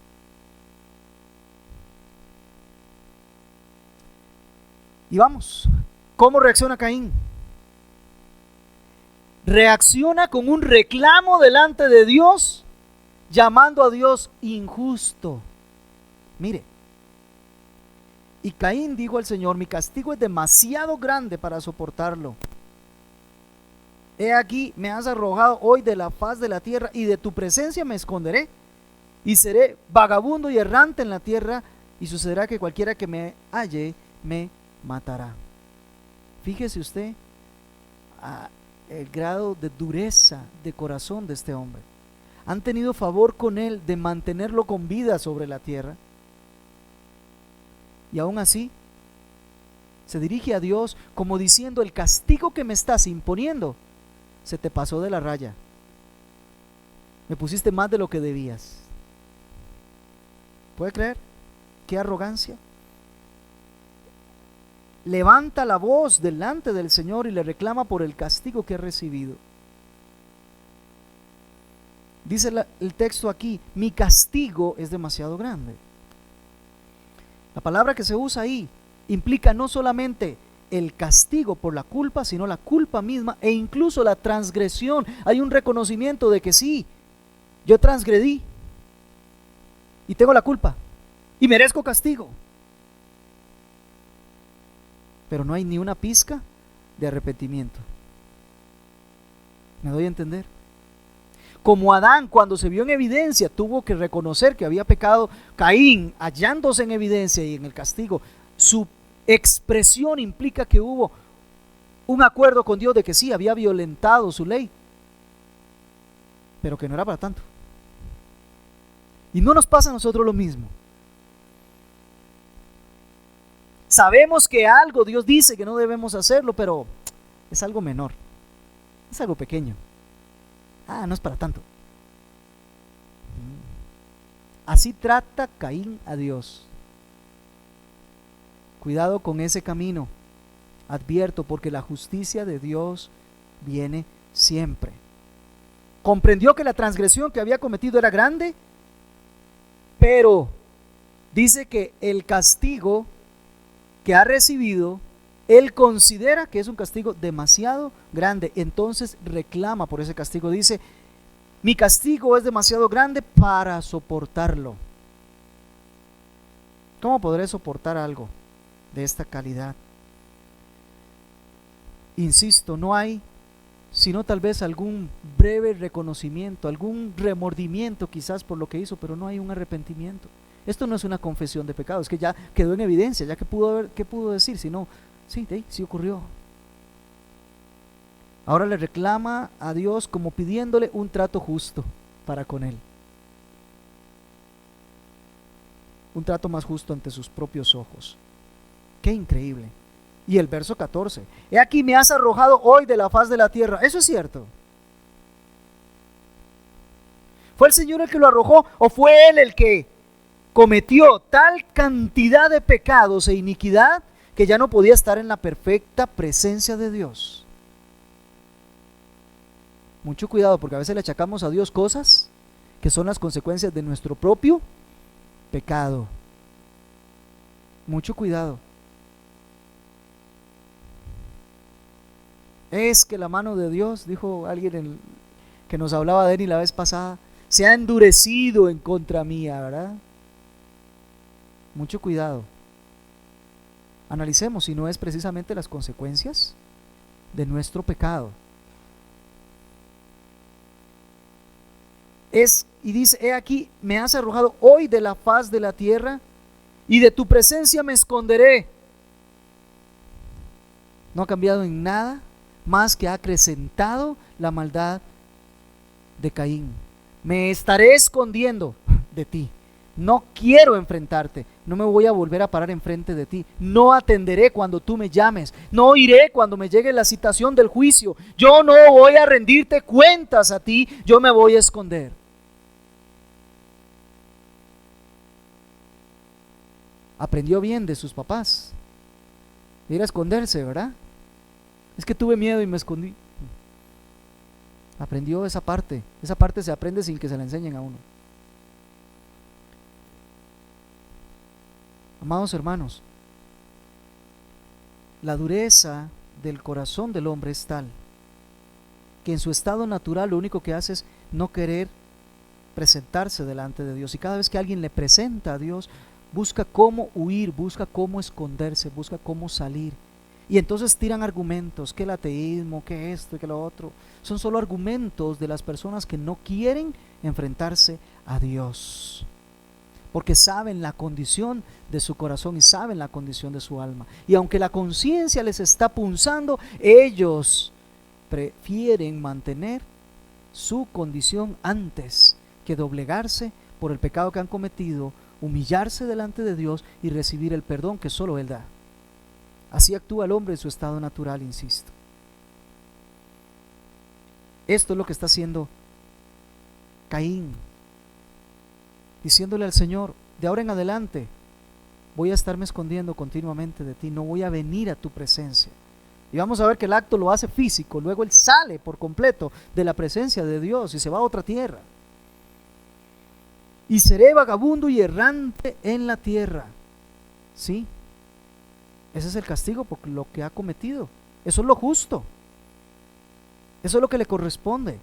Y vamos, ¿cómo reacciona Caín? Reacciona con un reclamo delante de Dios, llamando a Dios injusto. Mire, y Caín dijo al Señor: mi castigo es demasiado grande para soportarlo. He aquí, me has arrojado hoy de la faz de la tierra, y de tu presencia me esconderé, y seré vagabundo y errante en la tierra, y sucederá que cualquiera que me halle me matará. Fíjese usted el grado de dureza de corazón de este hombre. Han tenido favor con él de mantenerlo con vida sobre la tierra, y aún así se dirige a Dios como diciendo: el castigo que me estás imponiendo se te pasó de la raya, me pusiste más de lo que debías. ¿Puede creer? Qué arrogancia. Levanta la voz delante del Señor y le reclama por el castigo que ha recibido. Dice el texto aquí: mi castigo es demasiado grande. La palabra que se usa ahí implica no solamente el castigo por la culpa, sino la culpa misma e incluso la transgresión. Hay un reconocimiento de que sí, yo transgredí y tengo la culpa y merezco castigo. Pero no hay ni una pizca de arrepentimiento. ¿Me doy a entender? Como Adán, cuando se vio en evidencia, tuvo que reconocer que había pecado. Caín, hallándose en evidencia y en el castigo, su expresión implica que hubo un acuerdo con Dios de que sí, había violentado su ley, pero que no era para tanto. Y no nos pasa a nosotros lo mismo. Sabemos que algo Dios dice que no debemos hacerlo, pero es algo menor, es algo pequeño. No es para tanto. Así trata Caín a Dios. Cuidado con ese camino. Advierto, porque la justicia de Dios viene siempre. Comprendió que la transgresión que había cometido era grande, pero dice que el castigo que ha recibido, él considera que es un castigo demasiado grande. Entonces reclama por ese castigo. Dice: mi castigo es demasiado grande para soportarlo. ¿Cómo podré soportar algo de esta calidad? Insisto, no hay sino tal vez algún breve reconocimiento, algún remordimiento quizás por lo que hizo, pero no hay un arrepentimiento. Esto no es una confesión de pecados, que ya quedó en evidencia, ya que ¿qué pudo decir? Si no, sí ocurrió. Ahora le reclama a Dios como pidiéndole un trato justo para con él. Un trato más justo ante sus propios ojos. Qué increíble. Y el verso 14: he aquí, me has arrojado hoy de la faz de la tierra. Eso es cierto. ¿Fue el Señor el que lo arrojó, o fue él el que cometió tal cantidad de pecados e iniquidad que ya no podía estar en la perfecta presencia de Dios? Mucho cuidado, porque a veces le achacamos a Dios cosas que son las consecuencias de nuestro propio pecado. Mucho cuidado. Es que la mano de Dios, dijo alguien que nos hablaba de él la vez pasada, se ha endurecido en contra mía, ¿verdad? Mucho cuidado. Analicemos si no es precisamente las consecuencias de nuestro pecado. Y dice, he aquí, me has arrojado hoy de la faz de la tierra, y de tu presencia me esconderé. No ha cambiado en nada, más que ha acrecentado la maldad de Caín. Me estaré escondiendo de ti. No quiero enfrentarte, no me voy a volver a parar enfrente de ti, no atenderé cuando tú me llames, no iré cuando me llegue la citación del juicio, yo no voy a rendirte cuentas a ti, yo me voy a esconder. Aprendió bien de sus papás, ir a esconderse, ¿verdad? Es que tuve miedo y me escondí. Aprendió esa parte se aprende sin que se la enseñen a uno. Amados hermanos, la dureza del corazón del hombre es tal que en su estado natural lo único que hace es no querer presentarse delante de Dios, y cada vez que alguien le presenta a Dios, busca cómo huir, busca cómo esconderse, busca cómo salir. Y entonces tiran argumentos, que el ateísmo, que esto y que lo otro. Son solo argumentos de las personas que no quieren enfrentarse a Dios, porque saben la condición de su corazón y saben la condición de su alma. Y aunque la conciencia les está punzando, ellos prefieren mantener su condición antes que doblegarse por el pecado que han cometido, humillarse delante de Dios y recibir el perdón que solo Él da. Así actúa el hombre en su estado natural, insisto. Esto es lo que está haciendo Caín, diciéndole al Señor, de ahora en adelante voy a estarme escondiendo continuamente de ti, no voy a venir a tu presencia. Y vamos a ver que el acto lo hace físico, luego él sale por completo de la presencia de Dios y se va a otra tierra. Y seré vagabundo y errante en la tierra. ¿Sí? Ese es el castigo por lo que ha cometido. Eso es lo justo. Eso es lo que le corresponde.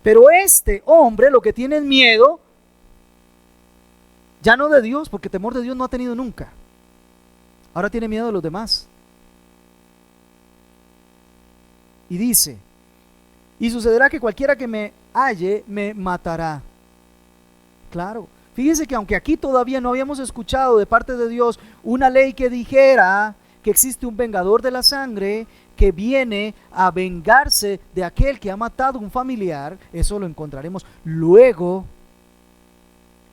Pero este hombre lo que tiene es miedo, ya no de Dios, porque temor de Dios no ha tenido nunca. Ahora tiene miedo de los demás. Y dice, y sucederá que cualquiera que me halle me matará. Claro, fíjense que aunque aquí todavía no habíamos escuchado de parte de Dios una ley que dijera que existe un vengador de la sangre que viene a vengarse de aquel que ha matado a un familiar, eso lo encontraremos luego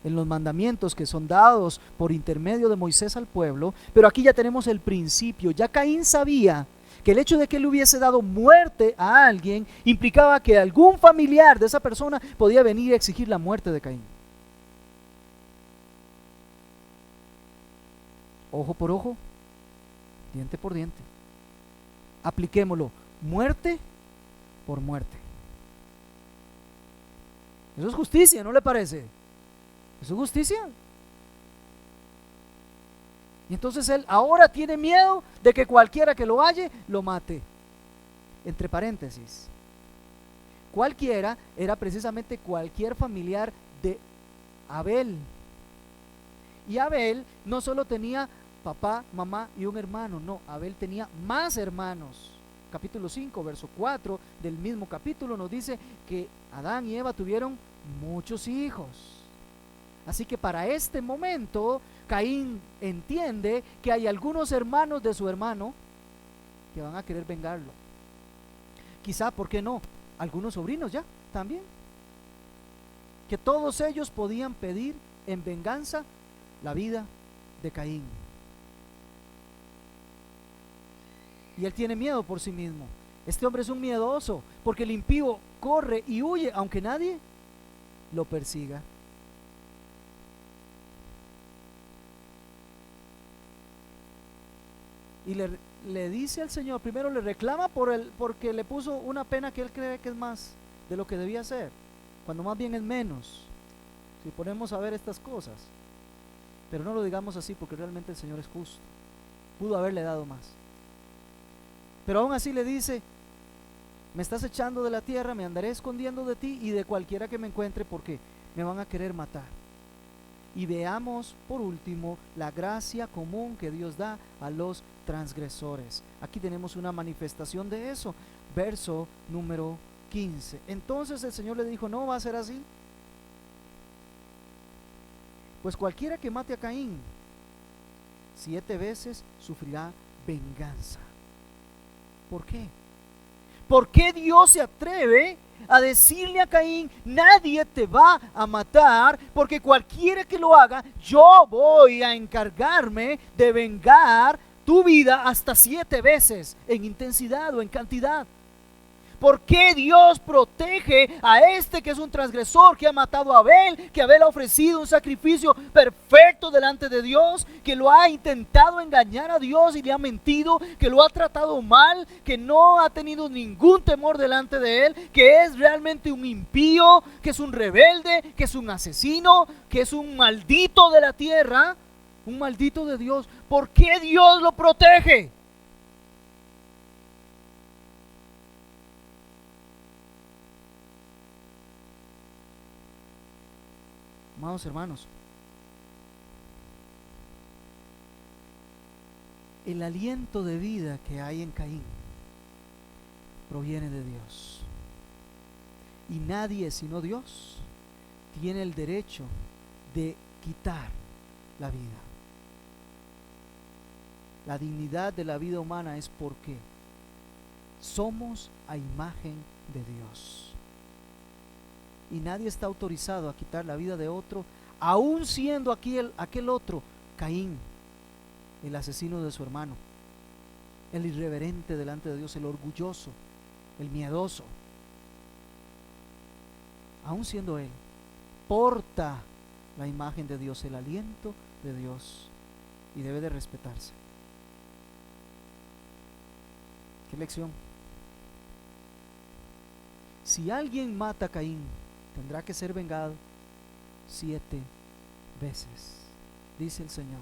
en los mandamientos que son dados por intermedio de Moisés al pueblo, pero aquí ya tenemos el principio. Ya Caín sabía que el hecho de que él hubiese dado muerte a alguien implicaba que algún familiar de esa persona podía venir a exigir la muerte de Caín. Ojo por ojo, diente por diente. Apliquémoslo, muerte por muerte. Eso es justicia, ¿no le parece? Eso es justicia. Y entonces él ahora tiene miedo de que cualquiera que lo halle lo mate. Entre paréntesis, cualquiera era precisamente cualquier familiar de Abel. Y Abel no solo tenía papá, mamá y un hermano, no, Abel tenía más hermanos. Capítulo 5, verso 4 del mismo capítulo nos dice que Adán y Eva tuvieron muchos hijos. Así que para este momento Caín entiende que hay algunos hermanos de su hermano que van a querer vengarlo. Quizá, ¿por qué no? Algunos sobrinos ya también. Que todos ellos podían pedir en venganza la vida de Caín. Y él tiene miedo por sí mismo. Este hombre es un miedoso, porque el impío corre y huye aunque nadie lo persiga. le dice al Señor, primero le reclama porque le puso una pena que él cree que es más de lo que debía ser, cuando más bien es menos, si ponemos a ver estas cosas. Pero no lo digamos así, porque realmente el Señor es justo, pudo haberle dado más. Pero aún así le dice: me estás echando de la tierra, me andaré escondiendo de ti y de cualquiera que me encuentre, porque me van a querer matar. Y veamos por último la gracia común que Dios da a los transgresores. Aquí tenemos una manifestación de eso. Verso número 15. Entonces el Señor le dijo: no va a ser así, pues cualquiera que mate a Caín 7 veces sufrirá venganza. ¿Por qué? ¿Por qué Dios se atreve a decirle a Caín: nadie te va a matar, porque cualquiera que lo haga, yo voy a encargarme de vengar tu vida hasta 7 veces, en intensidad o en cantidad? ¿Por qué Dios protege a este que es un transgresor, que ha matado a Abel, que Abel ha ofrecido un sacrificio perfecto delante de Dios, que lo ha intentado engañar a Dios y le ha mentido, que lo ha tratado mal, que no ha tenido ningún temor delante de él, que es realmente un impío, que es un rebelde, que es un asesino, que es un maldito de la tierra, un maldito de Dios? ¿Por qué Dios lo protege? Amados hermanos, el aliento de vida que hay en Caín proviene de Dios, y nadie sino Dios tiene el derecho de quitar la vida. La dignidad de la vida humana es porque somos a imagen de Dios. Y nadie está autorizado a quitar la vida de otro, aun siendo aquel otro Caín, el asesino de su hermano, el irreverente delante de Dios, el orgulloso, el miedoso. Aun siendo él, porta la imagen de Dios, el aliento de Dios, y debe de respetarse. ¿Qué lección? Si alguien mata a Caín, tendrá que ser vengado 7 veces, dice el Señor.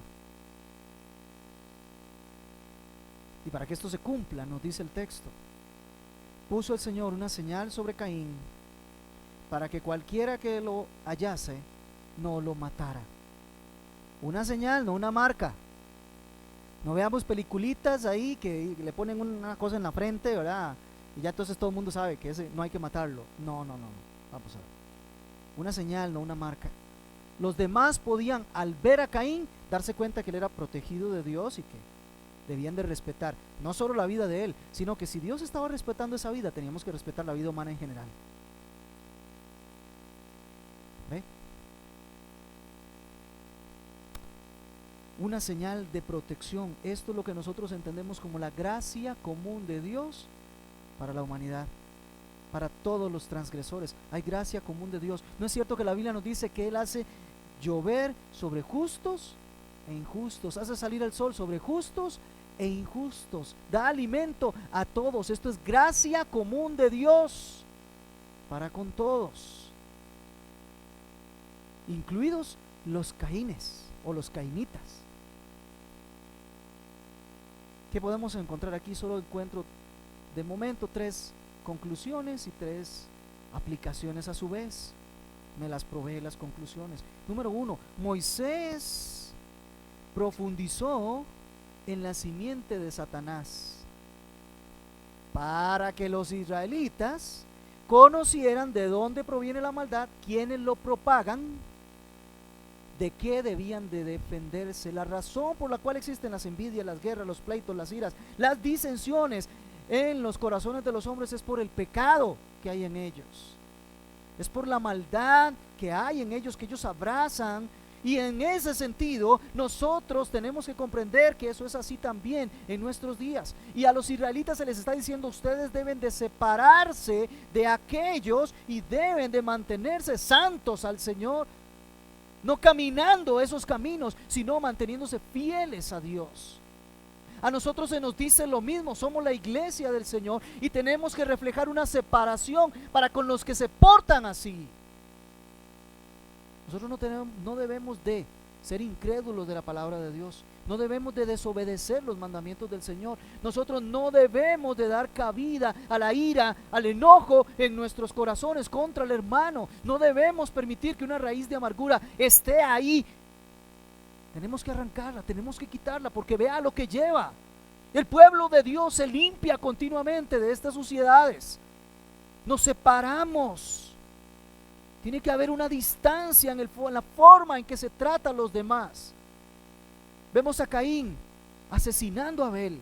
Y para que esto se cumpla, nos dice el texto: puso el Señor una señal sobre Caín, para que cualquiera que lo hallase no lo matara. Una señal, no una marca. No veamos peliculitas ahí que le ponen una cosa en la frente, ¿verdad? Y ya entonces todo el mundo sabe que ese no hay que matarlo. No. Vamos a ver. Una señal, no una marca. Los demás podían, al ver a Caín, darse cuenta que él era protegido de Dios y que debían de respetar no solo la vida de él, sino que si Dios estaba respetando esa vida, teníamos que respetar la vida humana en general. ¿Ve? Una señal de protección. Esto es lo que nosotros entendemos como la gracia común de Dios para la humanidad, para todos los transgresores. Hay gracia común de Dios. ¿No es cierto que la Biblia nos dice que Él hace llover sobre justos e injustos, hace salir el sol sobre justos e injustos, da alimento a todos? Esto es gracia común de Dios para con todos, incluidos los caínes o los cainitas. ¿Qué podemos encontrar aquí? Solo encuentro de momento 3 conclusiones y 3 aplicaciones a su vez. Me las probé las conclusiones. Número 1, Moisés profundizó en la simiente de Satanás para que los israelitas conocieran de dónde proviene la maldad, quiénes lo propagan, de qué debían de defenderse. La razón por la cual existen las envidias, las guerras, los pleitos, las iras, las disensiones en los corazones de los hombres es por el pecado que hay en ellos, es por la maldad que hay en ellos, que ellos abrazan. Y en ese sentido nosotros tenemos que comprender que eso es así también en nuestros días. Y a los israelitas se les está diciendo: ustedes deben de separarse de aquellos y deben de mantenerse santos al Señor, no caminando esos caminos, sino manteniéndose fieles a Dios. A nosotros se nos dice lo mismo, somos la iglesia del Señor y tenemos que reflejar una separación para con los que se portan así. Nosotros no debemos de ser incrédulos de la palabra de Dios. No debemos de desobedecer los mandamientos del Señor. Nosotros no debemos de dar cabida a la ira, al enojo en nuestros corazones contra el hermano. No debemos permitir que una raíz de amargura esté ahí. Tenemos que arrancarla, tenemos que quitarla, porque vea lo que lleva. El pueblo de Dios se limpia continuamente de estas suciedades. Nos separamos. Tiene que haber una distancia en la forma en que se trata a los demás. Vemos a Caín asesinando a Abel,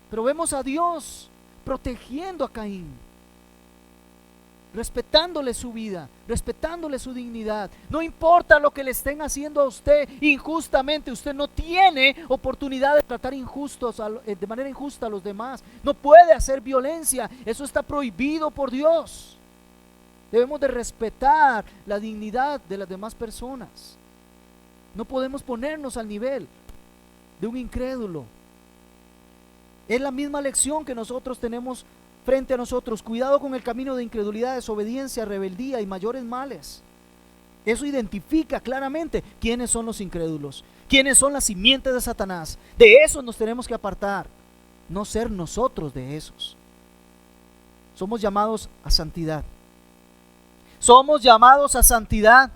pero vemos a Dios protegiendo a Caín, respetándole su vida, respetándole su dignidad. No importa lo que le estén haciendo a usted injustamente, usted no tiene oportunidad de tratar de manera injusta a los demás. No puede hacer violencia, eso está prohibido por Dios. Debemos de respetar la dignidad de las demás personas. No podemos ponernos al nivel de un incrédulo. Es la misma lección que nosotros tenemos frente a nosotros. Cuidado con el camino de incredulidad, desobediencia, rebeldía y mayores males. Eso identifica claramente quiénes son los incrédulos, quiénes son las simientes de Satanás. De esos nos tenemos que apartar, no ser nosotros de esos. Somos llamados a santidad. Somos llamados a santidad.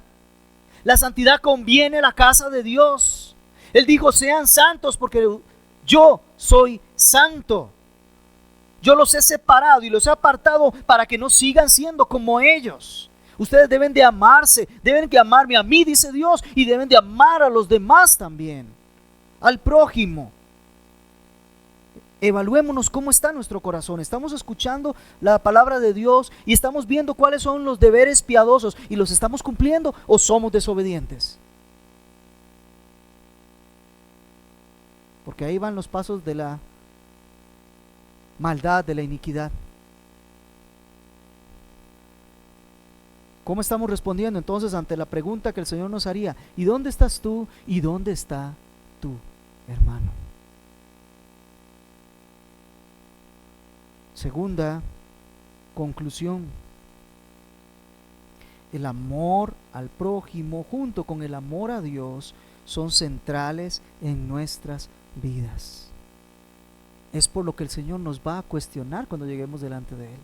La santidad conviene a la casa de Dios. Él dijo: sean santos porque yo soy santo. Yo los he separado y los he apartado para que no sigan siendo como ellos. Ustedes deben de amarse, deben de amarme a mí, dice Dios, y deben de amar a los demás también, al prójimo. Evaluémonos cómo está nuestro corazón. Estamos escuchando la palabra de Dios y estamos viendo cuáles son los deberes piadosos y los estamos cumpliendo, o somos desobedientes. Porque ahí van los pasos de la maldad, de la iniquidad. ¿Cómo estamos respondiendo entonces ante la pregunta que el Señor nos haría? ¿Y dónde estás tú? ¿Y dónde está tu hermano? Segunda conclusión: el amor al prójimo junto con el amor a Dios son centrales en nuestras vidas. Es por lo que el Señor nos va a cuestionar cuando lleguemos delante de Él.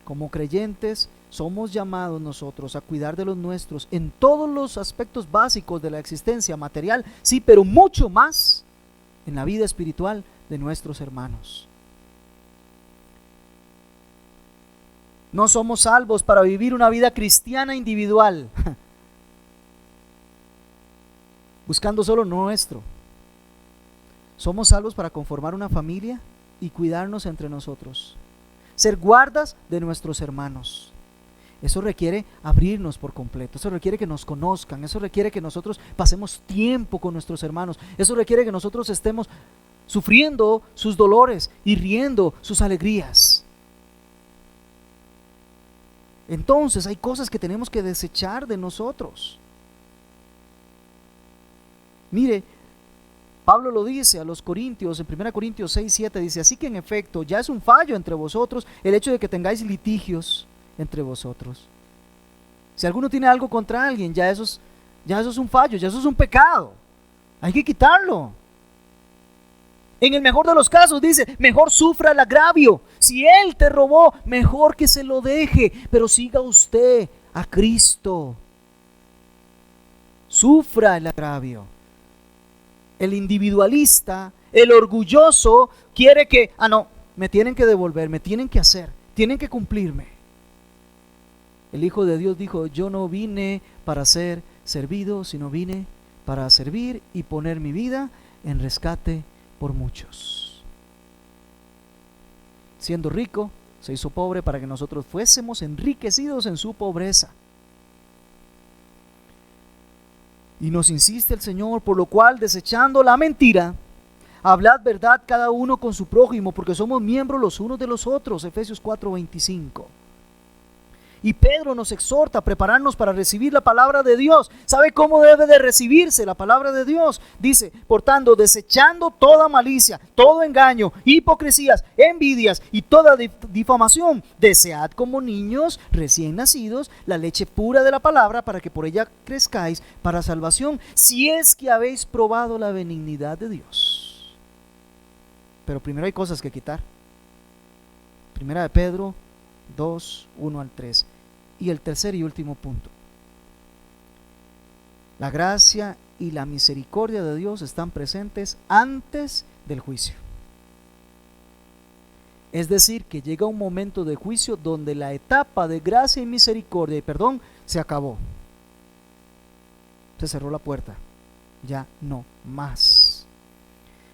Como creyentes somos llamados nosotros a cuidar de los nuestros en todos los aspectos básicos de la existencia material, sí, pero mucho más en la vida espiritual de nuestros hermanos. No somos salvos para vivir una vida cristiana individual, buscando solo nuestro. Somos salvos para conformar una familia y cuidarnos entre nosotros, ser guardas de nuestros hermanos. Eso requiere abrirnos por completo, eso requiere que nos conozcan, eso requiere que nosotros pasemos tiempo con nuestros hermanos, eso requiere que nosotros estemos sufriendo sus dolores y riendo sus alegrías. Entonces hay cosas que tenemos que desechar de nosotros. Mire, Pablo lo dice a los Corintios, en 1 Corintios 6:7, dice: así que en efecto ya es un fallo entre vosotros el hecho de que tengáis litigios entre vosotros. Si alguno tiene algo contra alguien, ya eso es un fallo, ya eso es un pecado. Hay que quitarlo. En el mejor de los casos dice: mejor sufra el agravio. Si él te robó, mejor que se lo deje, pero siga usted a Cristo. Sufra el agravio. El individualista, el orgulloso, quiere que, no, me tienen que devolver, me tienen que hacer, tienen que cumplirme. El Hijo de Dios dijo: yo no vine para ser servido, sino vine para servir y poner mi vida en rescate por muchos. Siendo rico, se hizo pobre para que nosotros fuésemos enriquecidos en su pobreza. Y nos insiste el Señor: por lo cual, desechando la mentira, hablad verdad cada uno con su prójimo, porque somos miembros los unos de los otros. Efesios 4:25. Y Pedro nos exhorta a prepararnos para recibir la palabra de Dios. ¿Sabe cómo debe de recibirse la palabra de Dios? Dice, por tanto, desechando toda malicia, todo engaño, hipocresías, envidias y toda difamación, desead como niños recién nacidos la leche pura de la palabra, para que por ella crezcáis para salvación, si es que habéis probado la benignidad de Dios. Pero primero hay cosas que quitar. Primera de Pedro 2, 1 al 3. Y el tercer y último punto: la gracia y la misericordia de Dios están presentes antes del juicio. Es decir, que llega un momento de juicio donde la etapa de gracia y misericordia y perdón se acabó. Se cerró la puerta. Ya no más.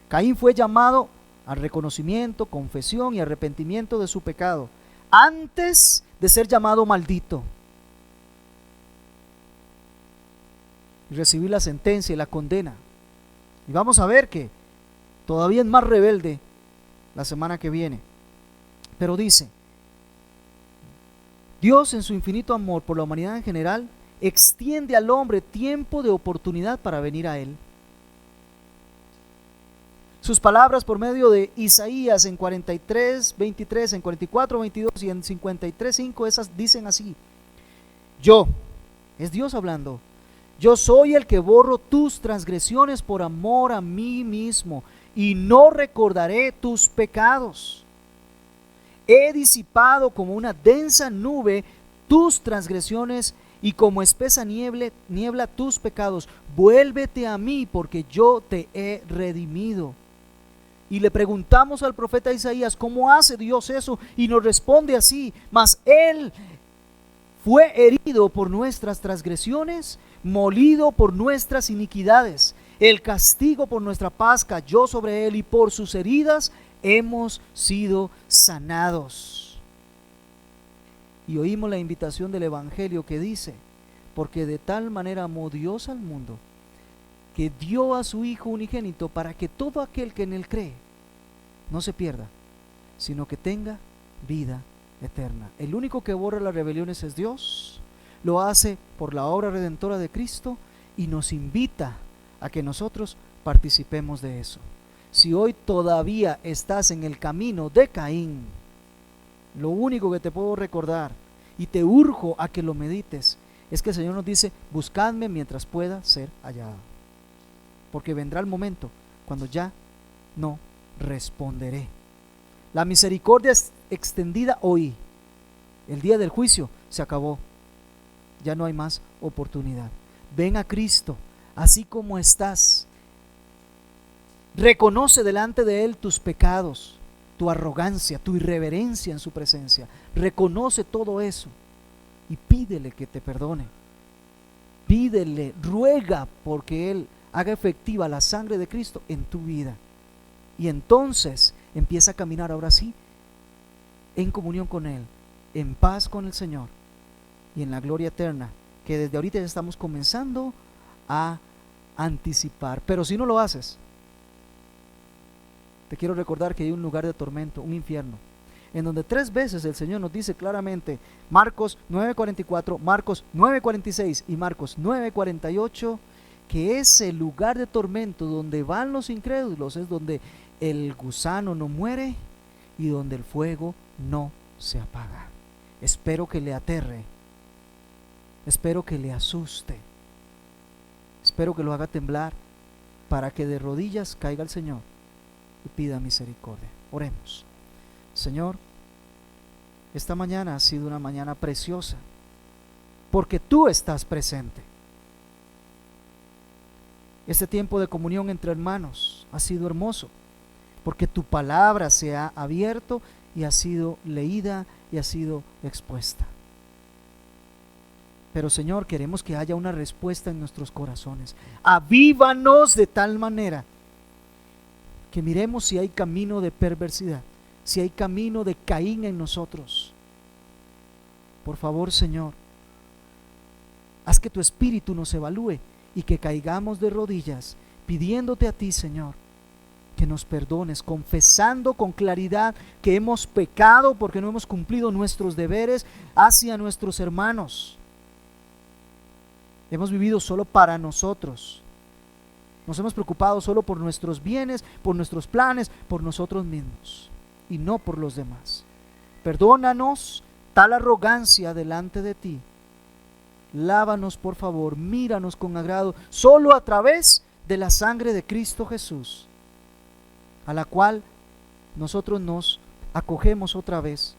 Caín fue llamado al reconocimiento, confesión y arrepentimiento de su pecado, antes de ser llamado maldito y recibir la sentencia y la condena. Y vamos a ver que todavía es más rebelde la semana que viene. Pero dice, Dios en su infinito amor por la humanidad en general extiende al hombre tiempo de oportunidad para venir a Él. Sus palabras por medio de Isaías en 43, 23, en 44, 22 y en 53, 5, esas dicen así: yo, es Dios hablando, yo soy el que borro tus transgresiones por amor a mí mismo, y no recordaré tus pecados. He disipado como una densa nube tus transgresiones, y como espesa niebla tus pecados. Vuélvete a mí, porque yo te he redimido. Y le preguntamos al profeta Isaías, ¿cómo hace Dios eso? Y nos responde así: mas Él fue herido por nuestras transgresiones, molido por nuestras iniquidades. El castigo por nuestra paz cayó sobre Él, y por sus heridas hemos sido sanados. Y oímos la invitación del Evangelio que dice: porque de tal manera amó Dios al mundo, que dio a su Hijo unigénito, para que todo aquel que en Él cree no se pierda, sino que tenga vida eterna. El único que borra las rebeliones es Dios. Lo hace por la obra redentora de Cristo, y nos invita a que nosotros participemos de eso. Si hoy todavía estás en el camino de Caín, lo único que te puedo recordar, y te urjo a que lo medites, es que el Señor nos dice: buscadme mientras pueda ser hallado, porque vendrá el momento cuando ya no responderé. La misericordia es extendida hoy. El día del juicio se acabó. Ya no hay más oportunidad. Ven a Cristo así como estás. Reconoce delante de Él tus pecados, tu arrogancia, tu irreverencia en su presencia. Reconoce todo eso y pídele que te perdone. Pídele, ruega porque Él haga efectiva la sangre de Cristo en tu vida. Y entonces empieza a caminar ahora sí en comunión con Él, en paz con el Señor y en la gloria eterna, que desde ahorita ya estamos comenzando a anticipar. Pero si no lo haces, te quiero recordar que hay un lugar de tormento, un infierno, en donde 3 veces el Señor nos dice claramente, Marcos 9:44, Marcos 9:46 y Marcos 9:48, que ese lugar de tormento donde van los incrédulos es donde el gusano no muere y donde el fuego no se apaga. Espero que le aterre, espero que le asuste, espero que lo haga temblar, para que de rodillas caiga el Señor y pida misericordia. Oremos. Señor, esta mañana ha sido una mañana preciosa, porque tú estás presente. Este tiempo de comunión entre hermanos ha sido hermoso, porque tu palabra se ha abierto y ha sido leída y ha sido expuesta. Pero Señor, queremos que haya una respuesta en nuestros corazones. Avívanos de tal manera que miremos si hay camino de perversidad, si hay camino de Caín en nosotros. Por favor, Señor, haz que tu espíritu nos evalúe y que caigamos de rodillas pidiéndote a ti, Señor, que nos perdones, confesando con claridad que hemos pecado porque no hemos cumplido nuestros deberes hacia nuestros hermanos. Hemos vivido solo para nosotros. Nos hemos preocupado solo por nuestros bienes, por nuestros planes, por nosotros mismos y no por los demás. Perdónanos tal arrogancia delante de ti. Lávanos, por favor, míranos con agrado, solo a través de la sangre de Cristo Jesús, a la cual nosotros nos acogemos otra vez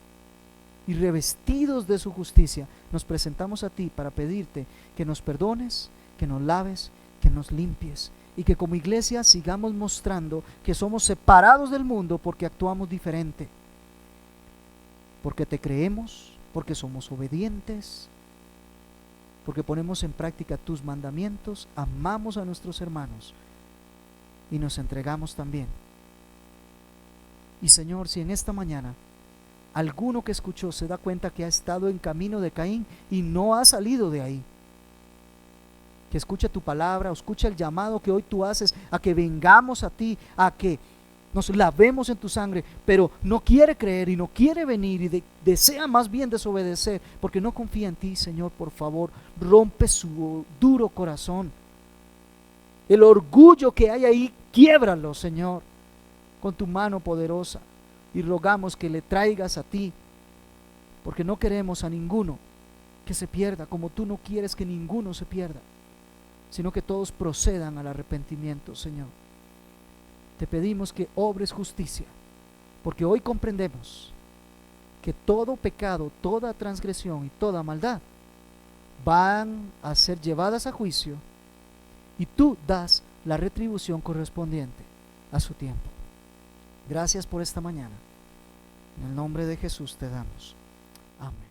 y revestidos de su justicia, nos presentamos a ti para pedirte que nos perdones, que nos laves, que nos limpies y que como iglesia sigamos mostrando que somos separados del mundo porque actuamos diferente, porque te creemos, porque somos obedientes, porque ponemos en práctica tus mandamientos, amamos a nuestros hermanos y nos entregamos también. Y Señor, si en esta mañana alguno que escuchó se da cuenta que ha estado en camino de Caín y no ha salido de ahí, que escuche tu palabra, o escuche el llamado que hoy tú haces a que vengamos a ti, a que nos lavemos en tu sangre, pero no quiere creer y no quiere venir y desea más bien desobedecer porque no confía en ti, Señor, por favor, rompe su duro corazón. El orgullo que hay ahí, quiébralo, Señor, con tu mano poderosa, y rogamos que le traigas a ti, porque no queremos a ninguno que se pierda, como tú no quieres que ninguno se pierda, sino que todos procedan al arrepentimiento, Señor. Te pedimos que obres justicia, porque hoy comprendemos que todo pecado, toda transgresión y toda maldad van a ser llevadas a juicio y tú das la retribución correspondiente a su tiempo. Gracias por esta mañana. En el nombre de Jesús te damos. Amén.